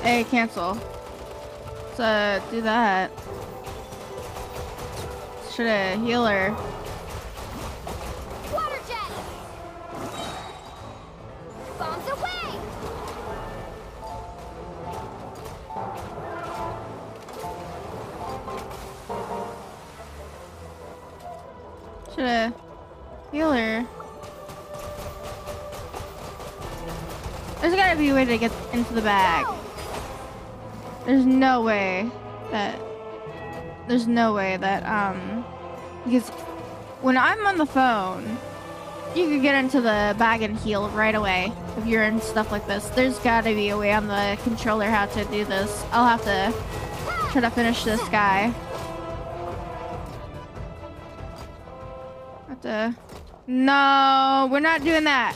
Hey, cancel. So do that. Shoulda heal her. Water jet! Bombs away! Shoulda heal her. There's gotta be a way to get into the bag. There's no way that because when I'm on the phone, you can get into the bag and heal right away if you're in stuff like this. There's gotta be a way on the controller how to do this. I'll have to try to finish this guy. No, we're not doing that.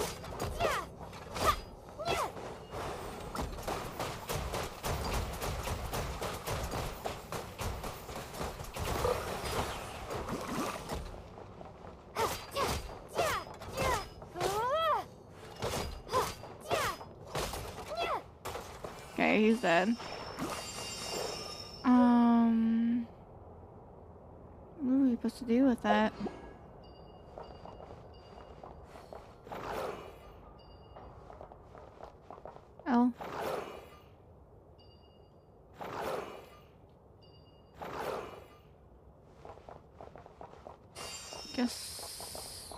Okay, he's dead. What are we supposed to do with that? Oh. Guess.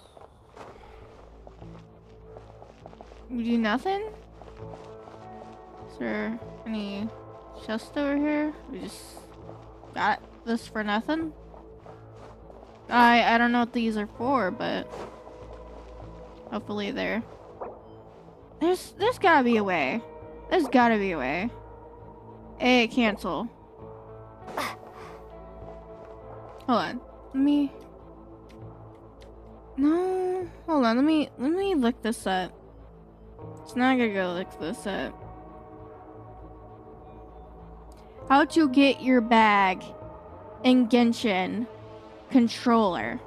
We do nothing? Is there any chest over here? We just got this for nothing? I don't know what these are for, but hopefully there's gotta be a way. There's gotta be a way. Hey, cancel. Hold on. No, hold on. Let me look this up. So now I gotta go look this up. How to get your bag in Genshin controller.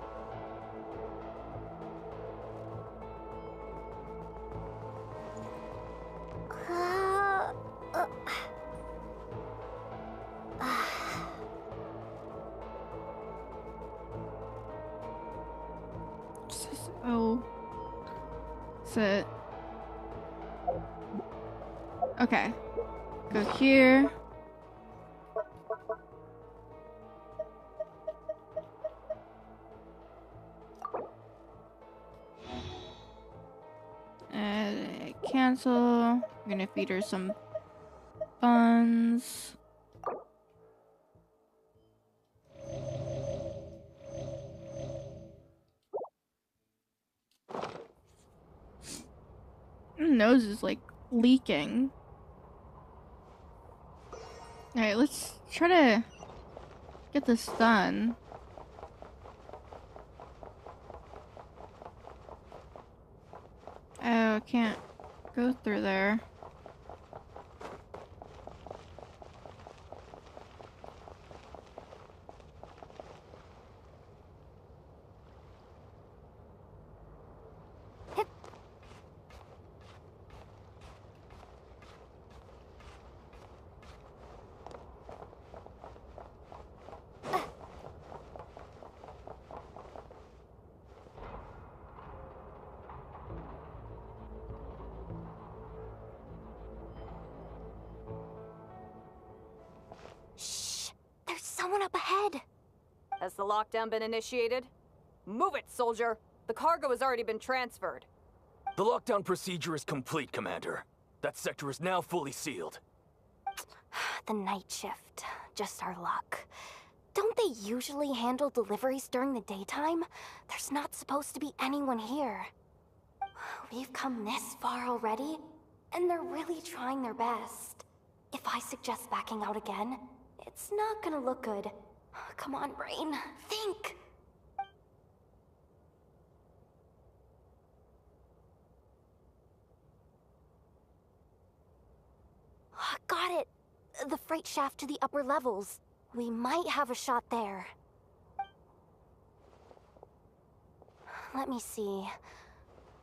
Oh, sit. Okay, go here. Cancel. I'm gonna feed her some buns. My nose is like leaking. Alright, let's try to get this done. Oh, I can't go through there. Someone up ahead. Has the lockdown been initiated? Move it, soldier! The cargo has already been transferred. The lockdown procedure is complete, Commander. That sector is now fully sealed. The night shift. Just our luck. Don't they usually handle deliveries during the daytime? There's not supposed to be anyone here. We've come this far already, and they're really trying their best. If I suggest backing out again, it's not gonna look good. Come on, brain. Think! Got it! The freight shaft to the upper levels. We might have a shot there. Let me see.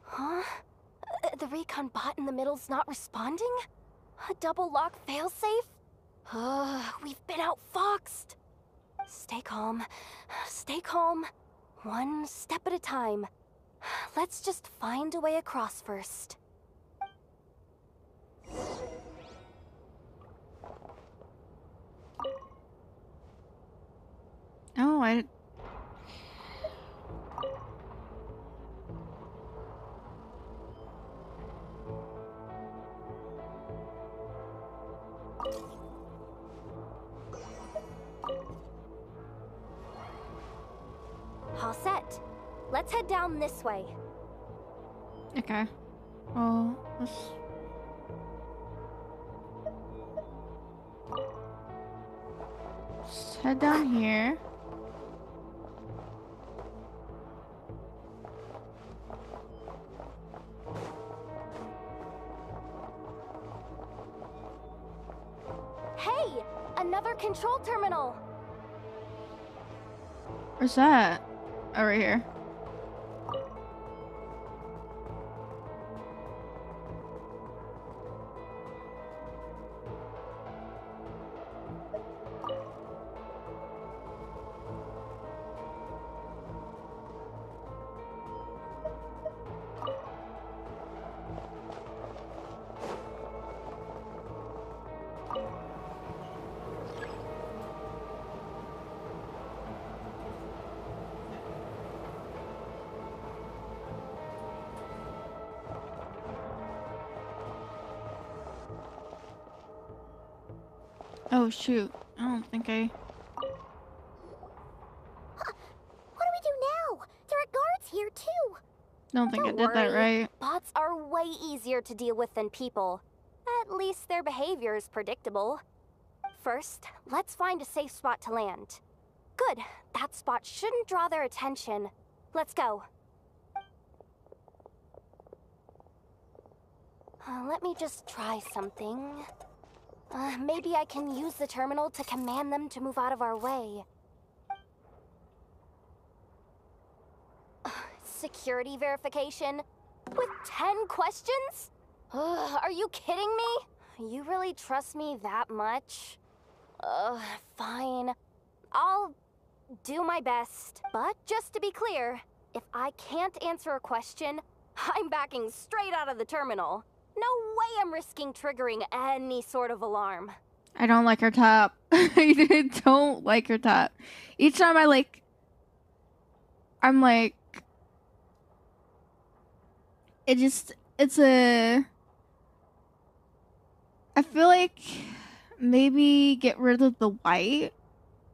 Huh? The recon bot in the middle's not responding? A double lock failsafe? We've been outfoxed. Stay calm. Stay calm. One step at a time. Let's just find a way across first. Oh, I... All set. Let's head down this way. Okay. Well, let's... Let's head down here. Hey! Another control terminal! Where's that? Over here. Oh shoot. I don't think I... What do we do now? There are guards here too. Don't think I Don't did that worry. right. Bots are way easier to deal with than people. At least their behavior is predictable. First, let's find a safe spot to land. Good. That spot shouldn't draw their attention. Let's go. Let me just try something. Maybe I can use the terminal to command them to move out of our way. Security verification? With 10 questions? Are you kidding me? You really trust me that much? Fine. I'll do my best. But just to be clear, if I can't answer a question, I'm backing straight out of the terminal. No way I'm risking triggering any sort of alarm. I don't like her top. I don't like her top. Each time I'm like... It's a... I feel like maybe get rid of the white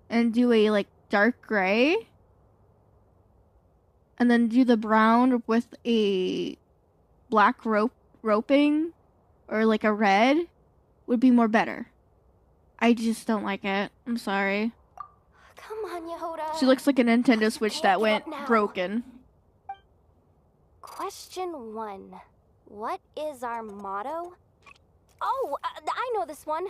and do a like dark gray. And then do the brown with a black roping or like a red would be more better. I just don't like it. I'm sorry. Come on, Yehoda. She looks like a Nintendo Switch that went broken. Question 1. What is our motto? Oh, I know this one.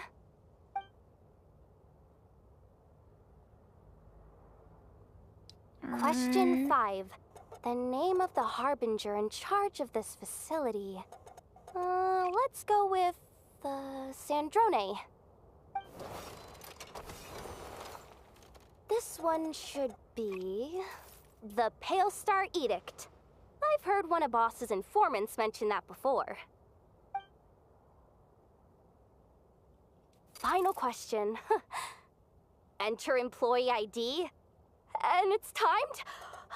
Question 5. The name of the harbinger in charge of this facility. Let's go with Sandrone. This one should be the Pale Star Edict. I've heard one of Boss's informants mention that before. Final question. Enter employee ID. And it's timed?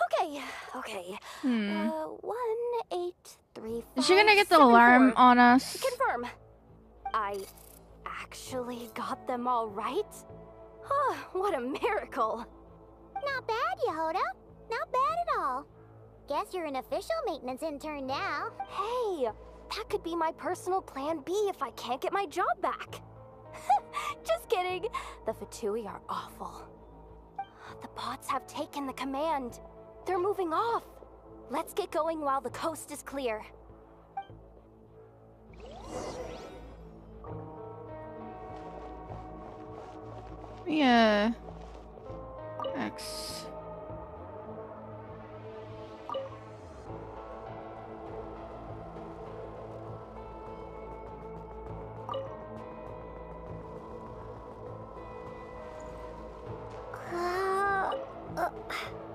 Okay. 1835. Is she gonna get the alarm on us? Confirm. I actually got them all right? What a miracle. Not bad, Yehoda. Not bad at all. Guess you're an official maintenance intern now. Hey, that could be my personal plan B if I can't get my job back. Just kidding. The Fatui are awful. The bots have taken the command. They're moving off. Let's get going while the coast is clear. Yeah. X.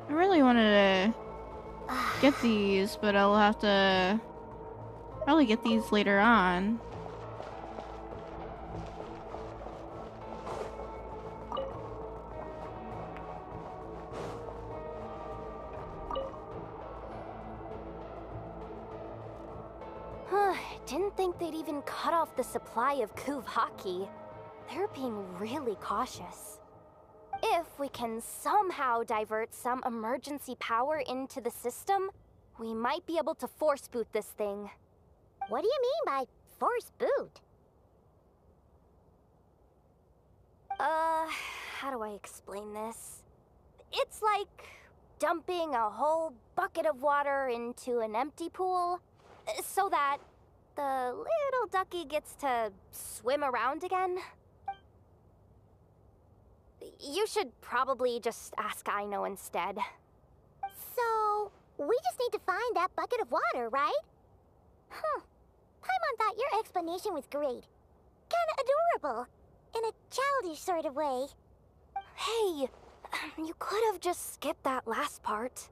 I really wanted to get these, but I'll have to probably get these later on. Didn't think they'd even cut off the supply of Kuvaki. They're being really cautious. If we can somehow divert some emergency power into the system, we might be able to force boot this thing. What do you mean by force boot? How do I explain this? It's like dumping a whole bucket of water into an empty pool, so that the little ducky gets to swim around again. You should probably just ask Aino instead. So, we just need to find that bucket of water, right? Paimon thought your explanation was great. Kinda adorable. In a childish sort of way. Hey, you could have just skipped that last part.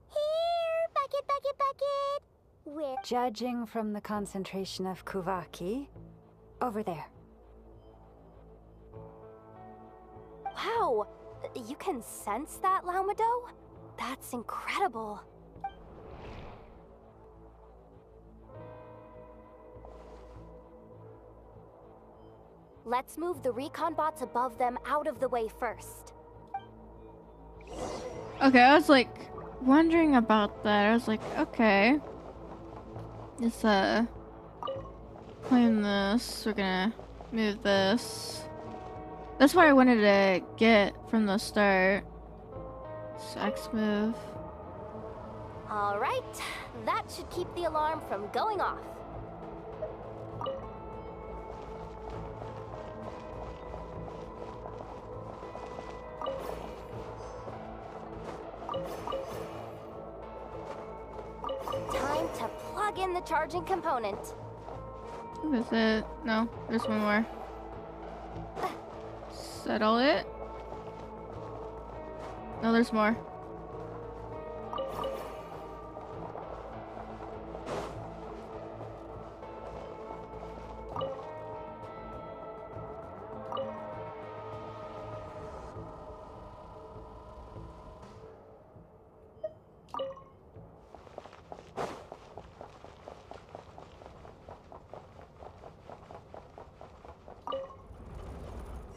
Here, bucket, bucket, bucket. Where? Judging from the concentration of Kuvaki, over there. Wow, you can sense that, Laumado? That's incredible. Let's move the recon bots above them out of the way first. Okay, I was like wondering about that. I was like, okay. Just claim this. We're gonna move this. That's what I wanted to get from the start. So X move. Alright, that should keep the alarm from going off. Time to plug in the charging component. Is it? No, there's one more. Settle it. No, there's more.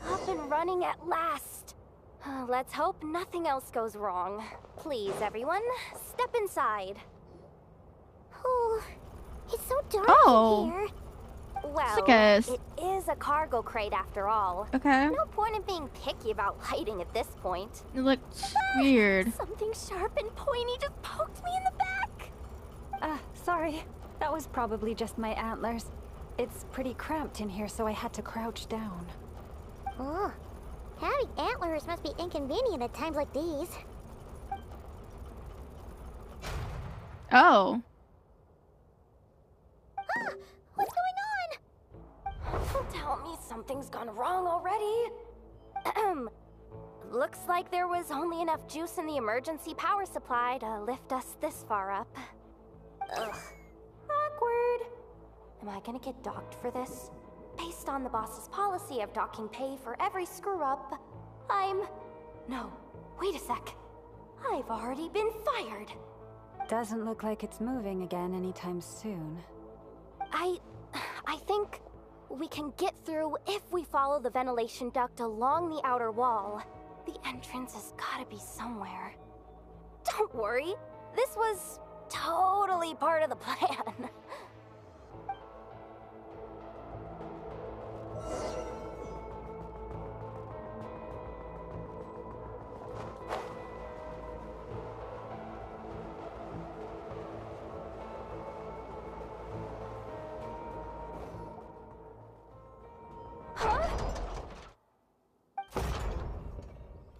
Up and running at last. Let's hope nothing else goes wrong. Please, everyone, step inside. Oh, it's so dark in here. Well, it is a cargo crate after all. Okay. No point in being picky about lighting at this point. It looks weird. Something sharp and pointy just poked me in the back. Sorry. That was probably just my antlers. It's pretty cramped in here, so I had to crouch down. Oh, having antlers must be inconvenient at times like these. Oh. What's going on? Don't tell me something's gone wrong already. Looks like there was only enough juice in the emergency power supply to lift us this far up. Ugh. Awkward. Am I gonna get docked for this? Based on the boss's policy of docking pay for every screw-up, No, wait a sec. I've already been fired. Doesn't look like it's moving again anytime soon. I think we can get through if we follow the ventilation duct along the outer wall. The entrance has gotta be somewhere. Don't worry, this was totally part of the plan.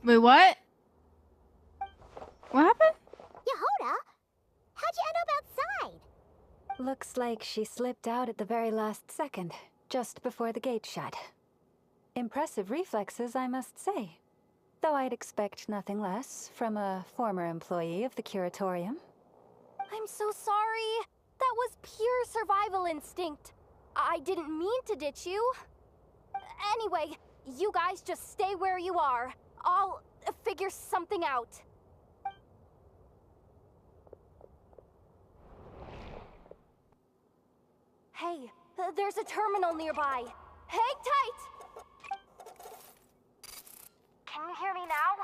Wait, what? What happened? Yehoda, how'd you end up outside? Looks like she slipped out at the very last second, just before the gate shut. Impressive reflexes, I must say. Though I'd expect nothing less from a former employee of the Curatorium. I'm so sorry. That was pure survival instinct. I didn't mean to ditch you. Anyway, you guys just stay where you are. I'll figure something out. Hey, there's a terminal nearby. Hang tight! Can you hear me now?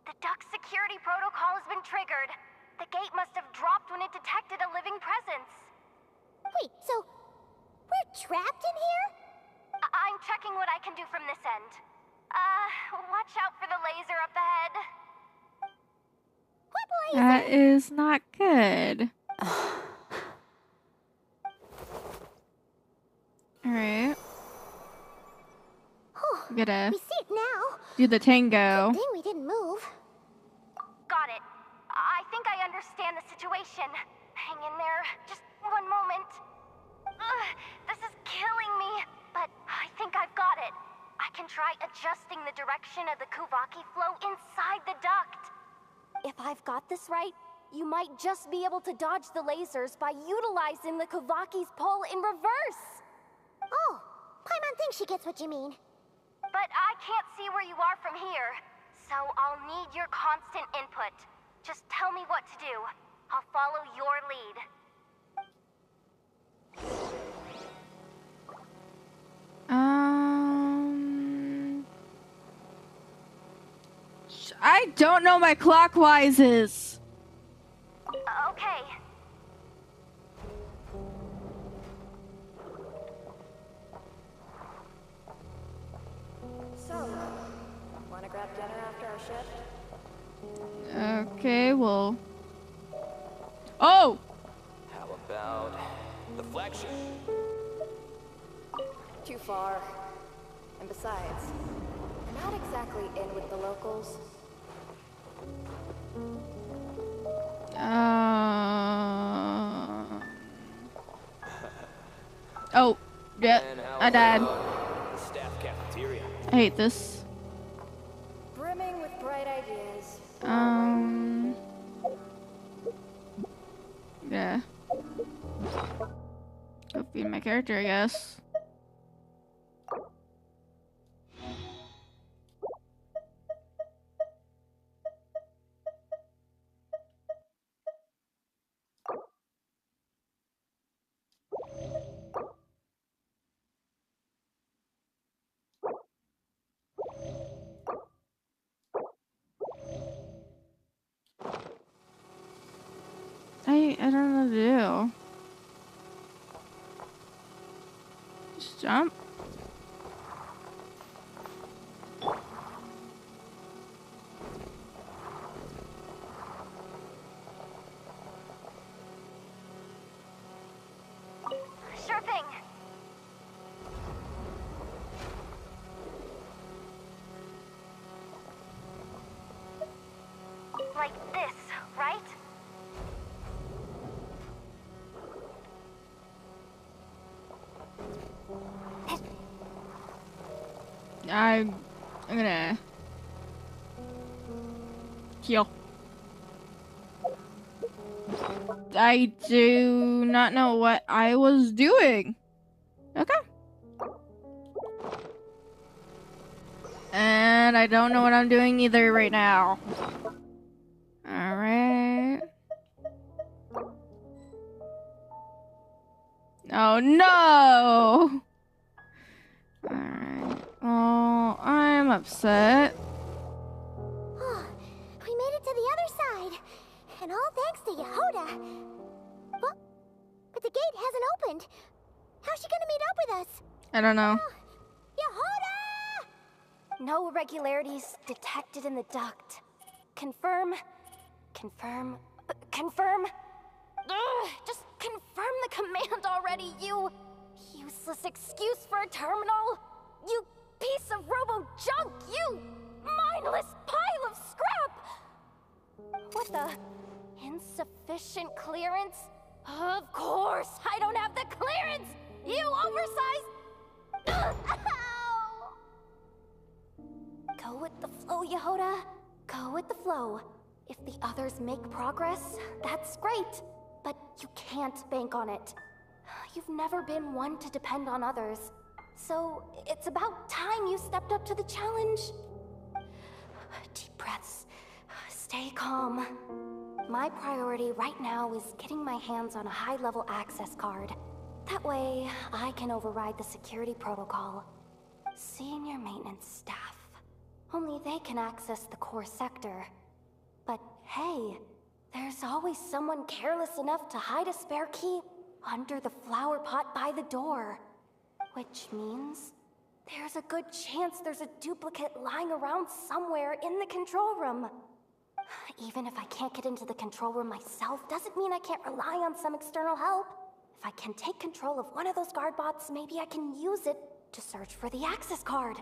The duct security protocol has been triggered. The gate must have dropped when it detected a living presence. Wait, so we're trapped in here? I'm checking what I can do from this end. Watch out for the laser up ahead. What laser? That is not good. Alright. We gotta We see it now. do the tango. Good thing we didn't move. Got it. I think I understand the situation. Hang in there. Just one moment. This is killing me, but I think I've got it. I can try adjusting the direction of the Kuvaki flow inside the duct. If I've got this right, you might just be able to dodge the lasers by utilizing the Kuvaki's pull in reverse. Oh, Paimon thinks she gets what you mean. But I can't see where you are from here, so I'll need your constant input. Just tell me what to do. I'll follow your lead. I don't know my clockwises. Okay. So, wanna grab dinner after our shift? Okay, well. Oh! How about the flagship? Too far. And besides, I'm not exactly in with the locals. Oh, yeah, I died. The staff cafeteria. I hate this. Brimming with bright ideas. Yeah. Go feed my character, I guess. I don't know what to do. Just jump. Sure thing. Like this, right? I'm gonna heal. I do not know what I was doing. Okay. And I don't know what I'm doing either right now. Alright. Oh no! Alright. Oh, I'm upset. We made it to the other side. And all thanks to Yehoda. But the gate hasn't opened. How's she gonna meet up with us? I don't know. Yehoda! No irregularities detected in the duct. Confirm. Confirm. Confirm. Ugh, just confirm the command already, you useless excuse for a terminal. You piece of robo-junk, you mindless pile of scrap! What the? Insufficient clearance? Of course, I don't have the clearance! You oversized... Ugh, ow! Go with the flow, Yehoda. Go with the flow. If the others make progress, that's great. But you can't bank on it. You've never been one to depend on others. So it's about time you stepped up to the challenge. Deep breaths. Stay calm. My priority right now is getting my hands on a high-level access card. That way, I can override the security protocol. Senior maintenance staff. Only they can access the core sector. But hey, there's always someone careless enough to hide a spare key under the flower pot by the door. Which means there's a good chance there's a duplicate lying around somewhere in the control room. Even if I can't get into the control room myself, doesn't mean I can't rely on some external help. If I can take control of one of those guard bots, maybe I can use it to search for the access card.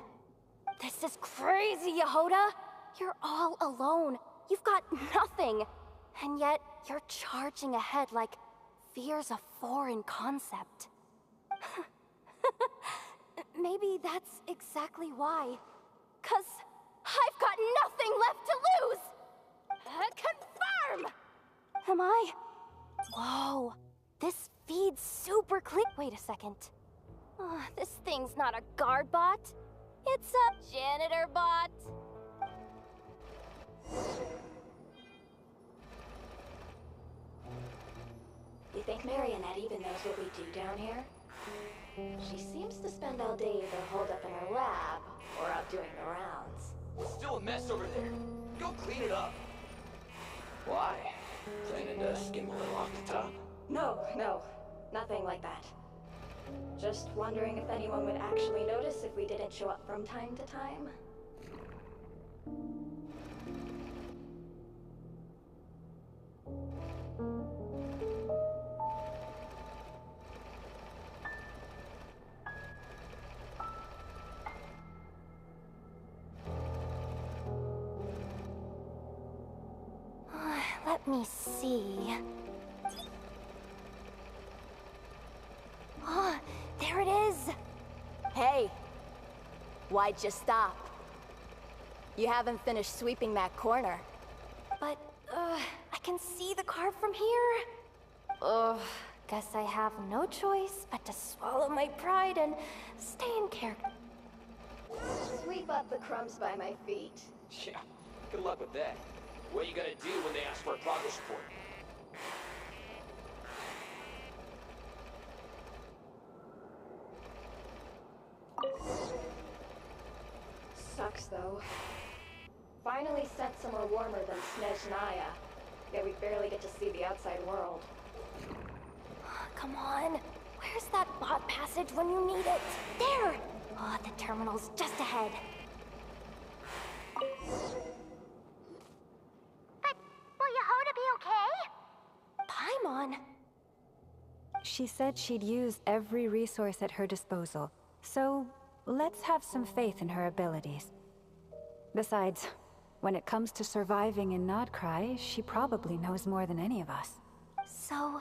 This is crazy, Yehoda! You're all alone. You've got nothing. And yet, you're charging ahead like fear's a foreign concept. Maybe that's exactly why. 'Cause I've got nothing left to lose! Confirm! Am I? Whoa, this feed's super clear. Wait a second. This thing's not a guard bot. It's a janitor bot. You think Marionette even knows what we do down here? She seems to spend all day either holed up in her lab or out doing the rounds. Still a mess over there. Go clean it up. Why? Planning to skim a little off the top? No, nothing like that. Just wondering if anyone would actually notice if we didn't show up from time to time. Let me see. Oh, there it is! Hey! Why'd you stop? You haven't finished sweeping that corner. But, I can see the car from here. Guess I have no choice but to swallow my pride and stay in character. Sweep up the crumbs by my feet. Yeah, good luck with that. What are you gonna do when they ask for a progress report? Sucks though. Finally sent somewhere warmer than Snezhnaya. Yet we barely get to see the outside world. Come on. Where's that bot passage when you need it? There! Oh, the terminal's just ahead. But will Yehoda be okay? Paimon? She said she'd use every resource at her disposal, so let's have some faith in her abilities. Besides, when it comes to surviving in Nodcry, she probably knows more than any of us. So,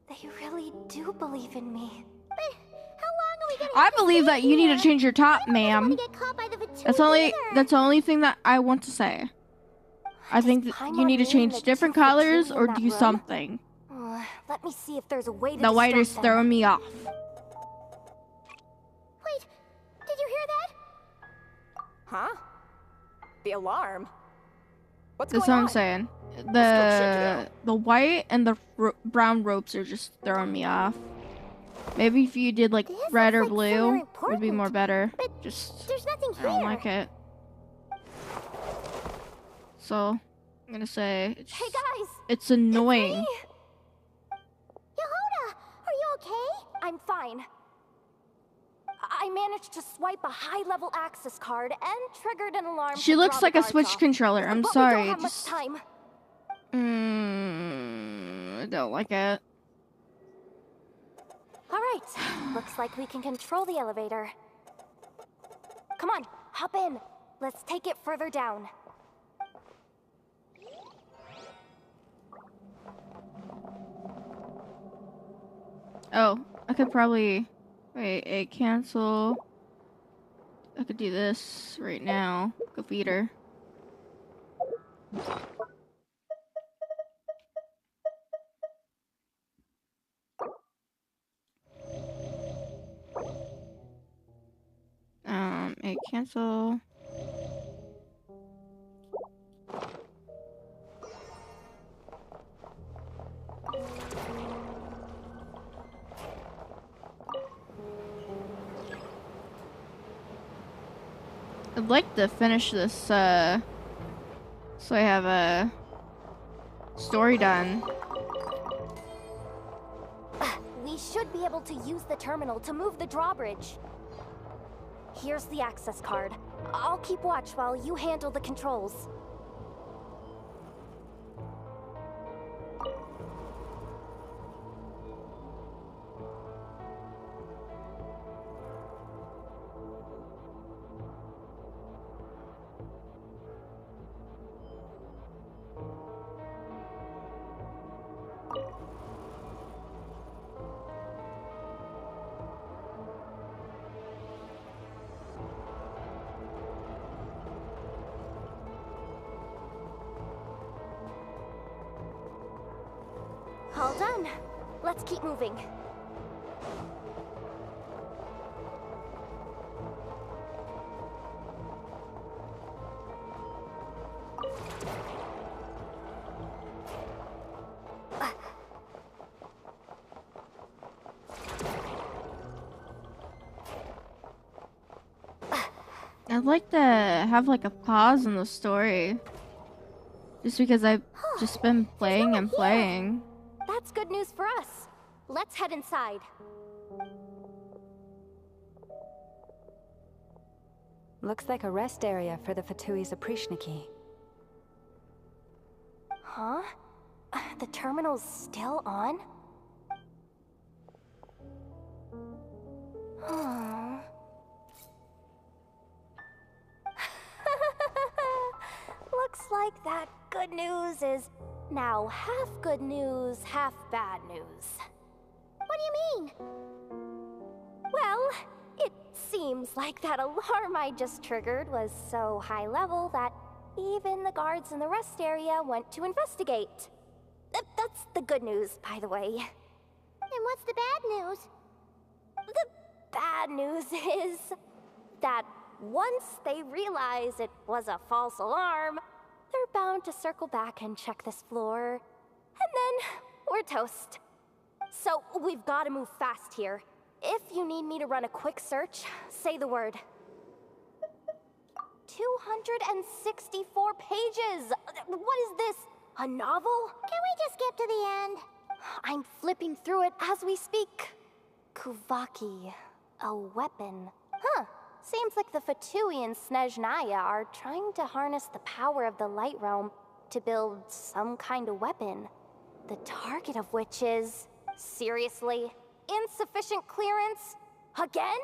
they really do believe in me. But how long are we gonna I believe that you need to change your top, ma'am. That's the only thing that I want to say. I think that you need to change different colors or do something. Let me see if there's a way to The white is distract throwing them. me off. Wait, did you hear that? Huh? The alarm? What's That's going what on? I'm saying. Let's The white and the brown ropes are just throwing me off. Maybe if you did like red or blue, would be more better. Just There's nothing I don't here. like it. So I'm gonna say Hey guys! it's annoying. Yehoda, are you okay? I'm fine. I managed to swipe a high-level access card and triggered an alarm. She to looks draw like the a guards Switch off. controller. I'm But sorry. We don't have Just, much time. I don't like it. All right. Looks like we can control the elevator. Come on, hop in. Let's take it further down. Oh, I could probably wait. Cancel. I could do this right now. Go feed her. Cancel. I'd like to finish this, so I have a story done. We should be able to use the terminal to move the drawbridge. Here's the access card. I'll keep watch while you handle the controls. All done. Let's keep moving. I'd like to have like a pause in the story. Just because I've just been playing and playing. That's good news for us. Let's head inside. Looks like a rest area for the Fatui's Oprishniki. Huh? The terminal's still on? Looks like that good news is now half good news, half bad news. What do you mean? Well, it seems like that alarm I just triggered was so high level that even the guards in the rest area went to investigate. That's the good news, by the way. And what's the bad news? The bad news is that once they realize it was a false alarm, they're bound to circle back and check this floor. And then we're toast. So we've got to move fast here. If you need me to run a quick search, say the word. 264 pages! What is this? A novel? Can we just skip to the end? I'm flipping through it as we speak. Kuvaki, a weapon. Huh. Seems like the Fatui and Snezhnaya are trying to harness the power of the Light Realm to build some kind of weapon. The target of which is, seriously, insufficient clearance? Again?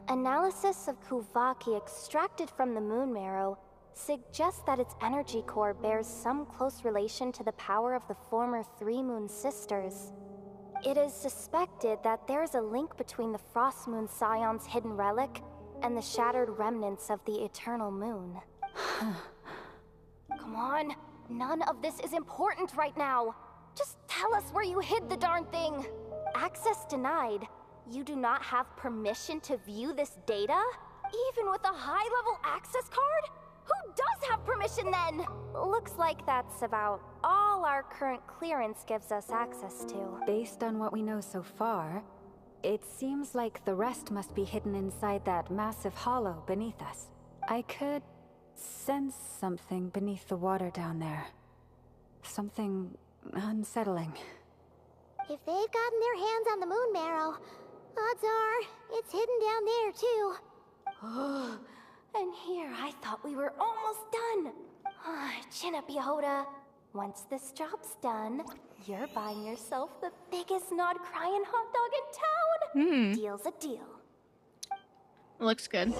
Analysis of Kuvaki extracted from the moon marrow suggests that its energy core bears some close relation to the power of the former Three Moon Sisters. It is suspected that there is a link between the Frost Moon Scion's hidden relic and the shattered remnants of the Eternal Moon. Come on, none of this is important right now. Just tell us where you hid the darn thing. Access denied. You do not have permission to view this data? Even with a high-level access card? Who does have permission then? Looks like that's about all our current clearance gives us access to. Based on what we know so far, it seems like the rest must be hidden inside that massive hollow beneath us. I could sense something beneath the water down there. Something unsettling. If they've gotten their hands on the moon marrow, odds are it's hidden down there too. And here I thought we were almost done. Chin up, Yehoda. Once this job's done, you're buying yourself the biggest nod-crying hot dog in town. Deal's a deal. Looks good.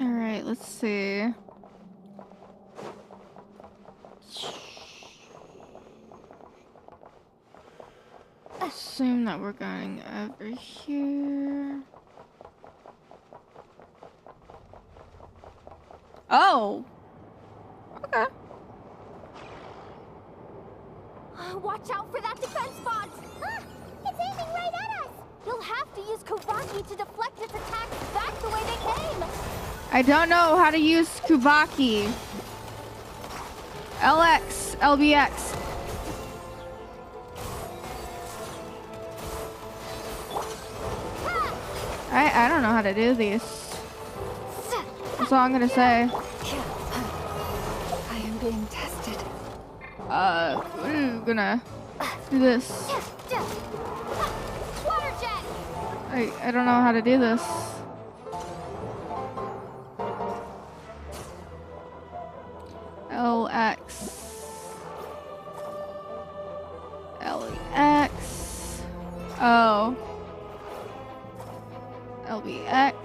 Alright, let's see. Assume that we're going over here. Oh! Okay. Watch out for that defense pod! It's aiming right at us! You'll have to use Kuvaki to deflect its attacks back the way they came! I don't know how to use Kuvaki. LX, LBX. I don't know how to do these. That's all I'm gonna say. I am being tested. We're gonna do this. Water jet! I don't know how to do this. LX. LEX. Oh. LBX.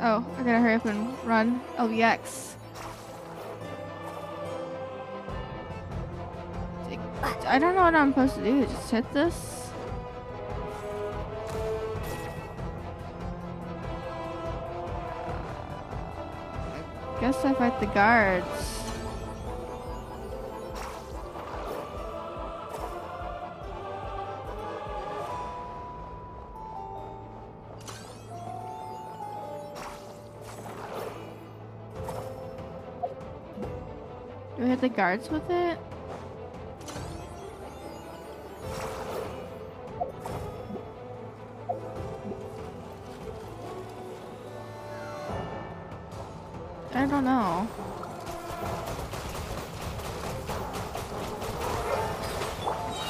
Oh, I gotta hurry up and run. LBX. I don't know what I'm supposed to do. Just hit this? I guess I fight the guards. Do I hit the guards with it?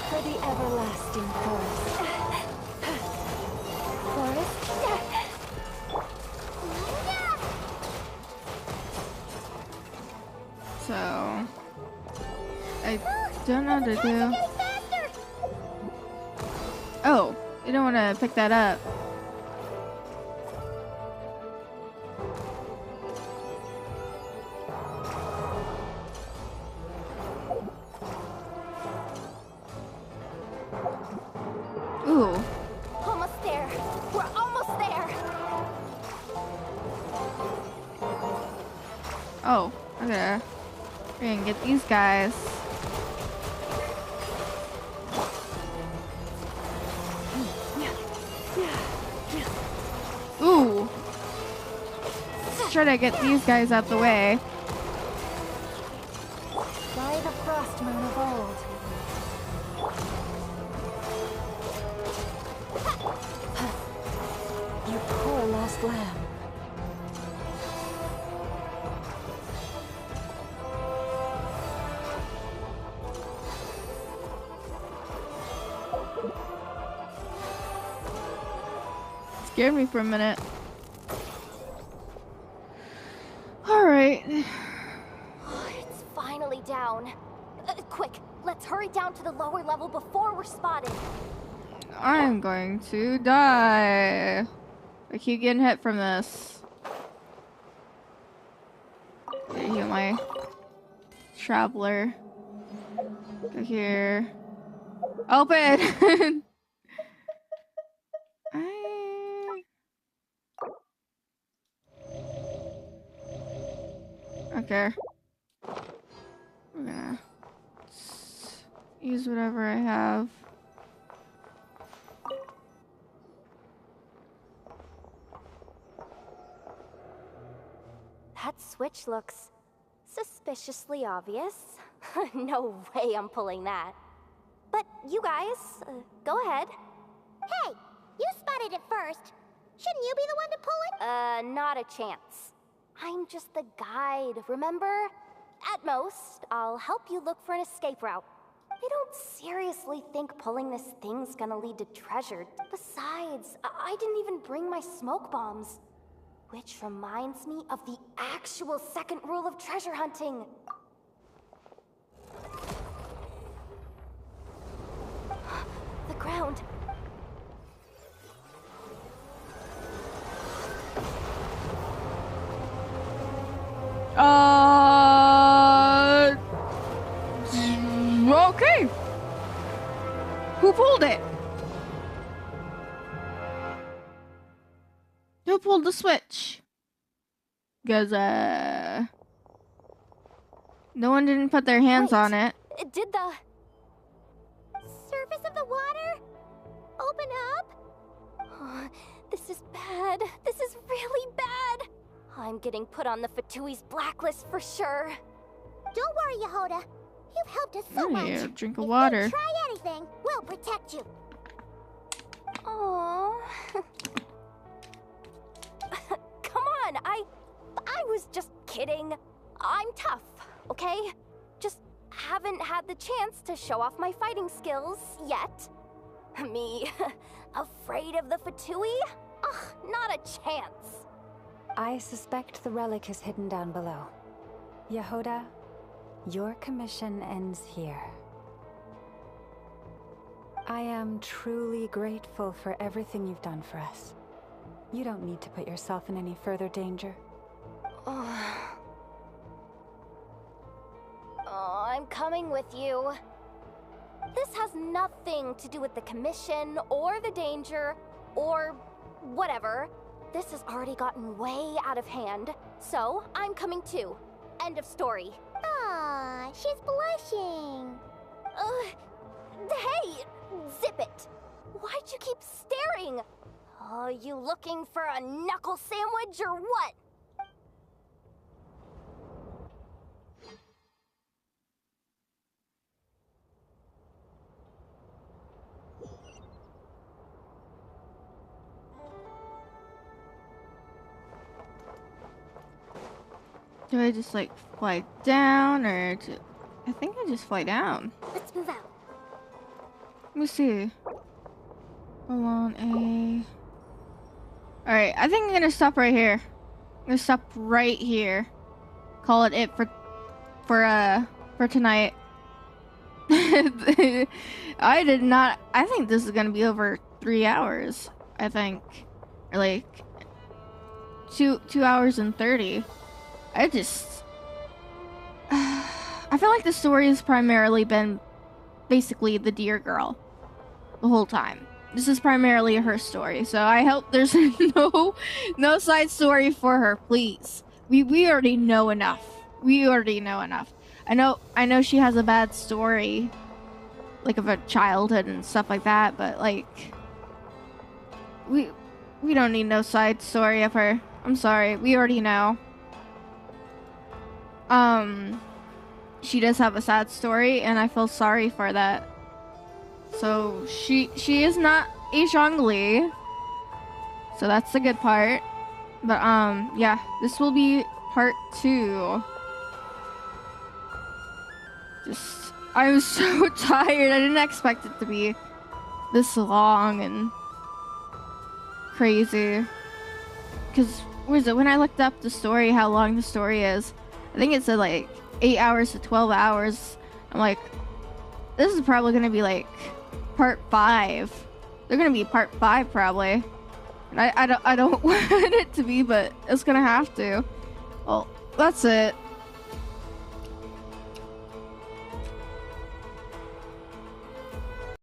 For the everlasting forest. Forest? So I don't know what to do. Oh, you don't want to pick that up. Ooh. Almost there. We're almost there. Oh, okay. We're gonna get these guys. Ooh. Let's try to get these guys out the way. By the frost moon of old. You poor lost lamb. Scared me for a minute. Alright. It's finally down. Quick, let's hurry down to the lower level before we're spotted. I'm going to die. I keep getting hit from this. Heal my traveler. Go here. Open! Okay. We're gonna use whatever I have. That switch looks suspiciously obvious. No way I'm pulling that. But you guys, go ahead. Hey, you spotted it first. Shouldn't you be the one to pull it? Not a chance. I'm just the guide, remember? At most, I'll help you look for an escape route. I don't seriously think pulling this thing's gonna lead to treasure. Besides, I didn't even bring my smoke bombs. Which reminds me of the actual second rule of treasure hunting. The ground. Okay. Who pulled it? Who pulled the switch? Because, no one didn't put their hands on it. Did the surface of the water open up? Oh, this is bad. This is really bad. I'm getting put on the Fatui's blacklist for sure. Don't worry, Yehoda. You've helped us so much. Yeah, drink of water. If you try anything, we'll protect you. Aww. Come on, I was just kidding. I'm tough, okay? Just haven't had the chance to show off my fighting skills yet. Me, afraid of the Fatui? Ugh, not a chance. I suspect the relic is hidden down below. Yehoda, your commission ends here. I am truly grateful for everything you've done for us. You don't need to put yourself in any further danger. Oh, I'm coming with you. This has nothing to do with the commission, or the danger, or whatever. This has already gotten way out of hand, so I'm coming too. End of story. Aw, she's blushing. Hey, zip it. Why'd you keep staring? Are you looking for a knuckle sandwich or what? Do I just like fly down or I think I just fly down. Let's move out. Let me see. Hold on, A. Alright, I think I'm gonna stop right here. I'm gonna stop right here. Call it for tonight. I think this is gonna be over 3 hours, I think. Or like 2 hours and 30. I feel like the story has primarily been basically the deer girl the whole time. This is primarily her story, so I hope there's no side story for her, please. We already know enough. We already know enough. I know she has a bad story, like of her childhood and stuff like that, but like we don't need no side story of her. I'm sorry, we already know. She does have a sad story, and I feel sorry for that. So she is not a Zhongli, so that's the good part. But yeah, this will be part 2. I was so tired. I didn't expect it to be this long and crazy. Because when I looked up the story, how long the story is, I think it said like 8 hours to 12 hours. I'm like, this is probably gonna be like part 5. They're gonna be part 5 probably. And I don't want it to be, but it's gonna have to. Well, that's it.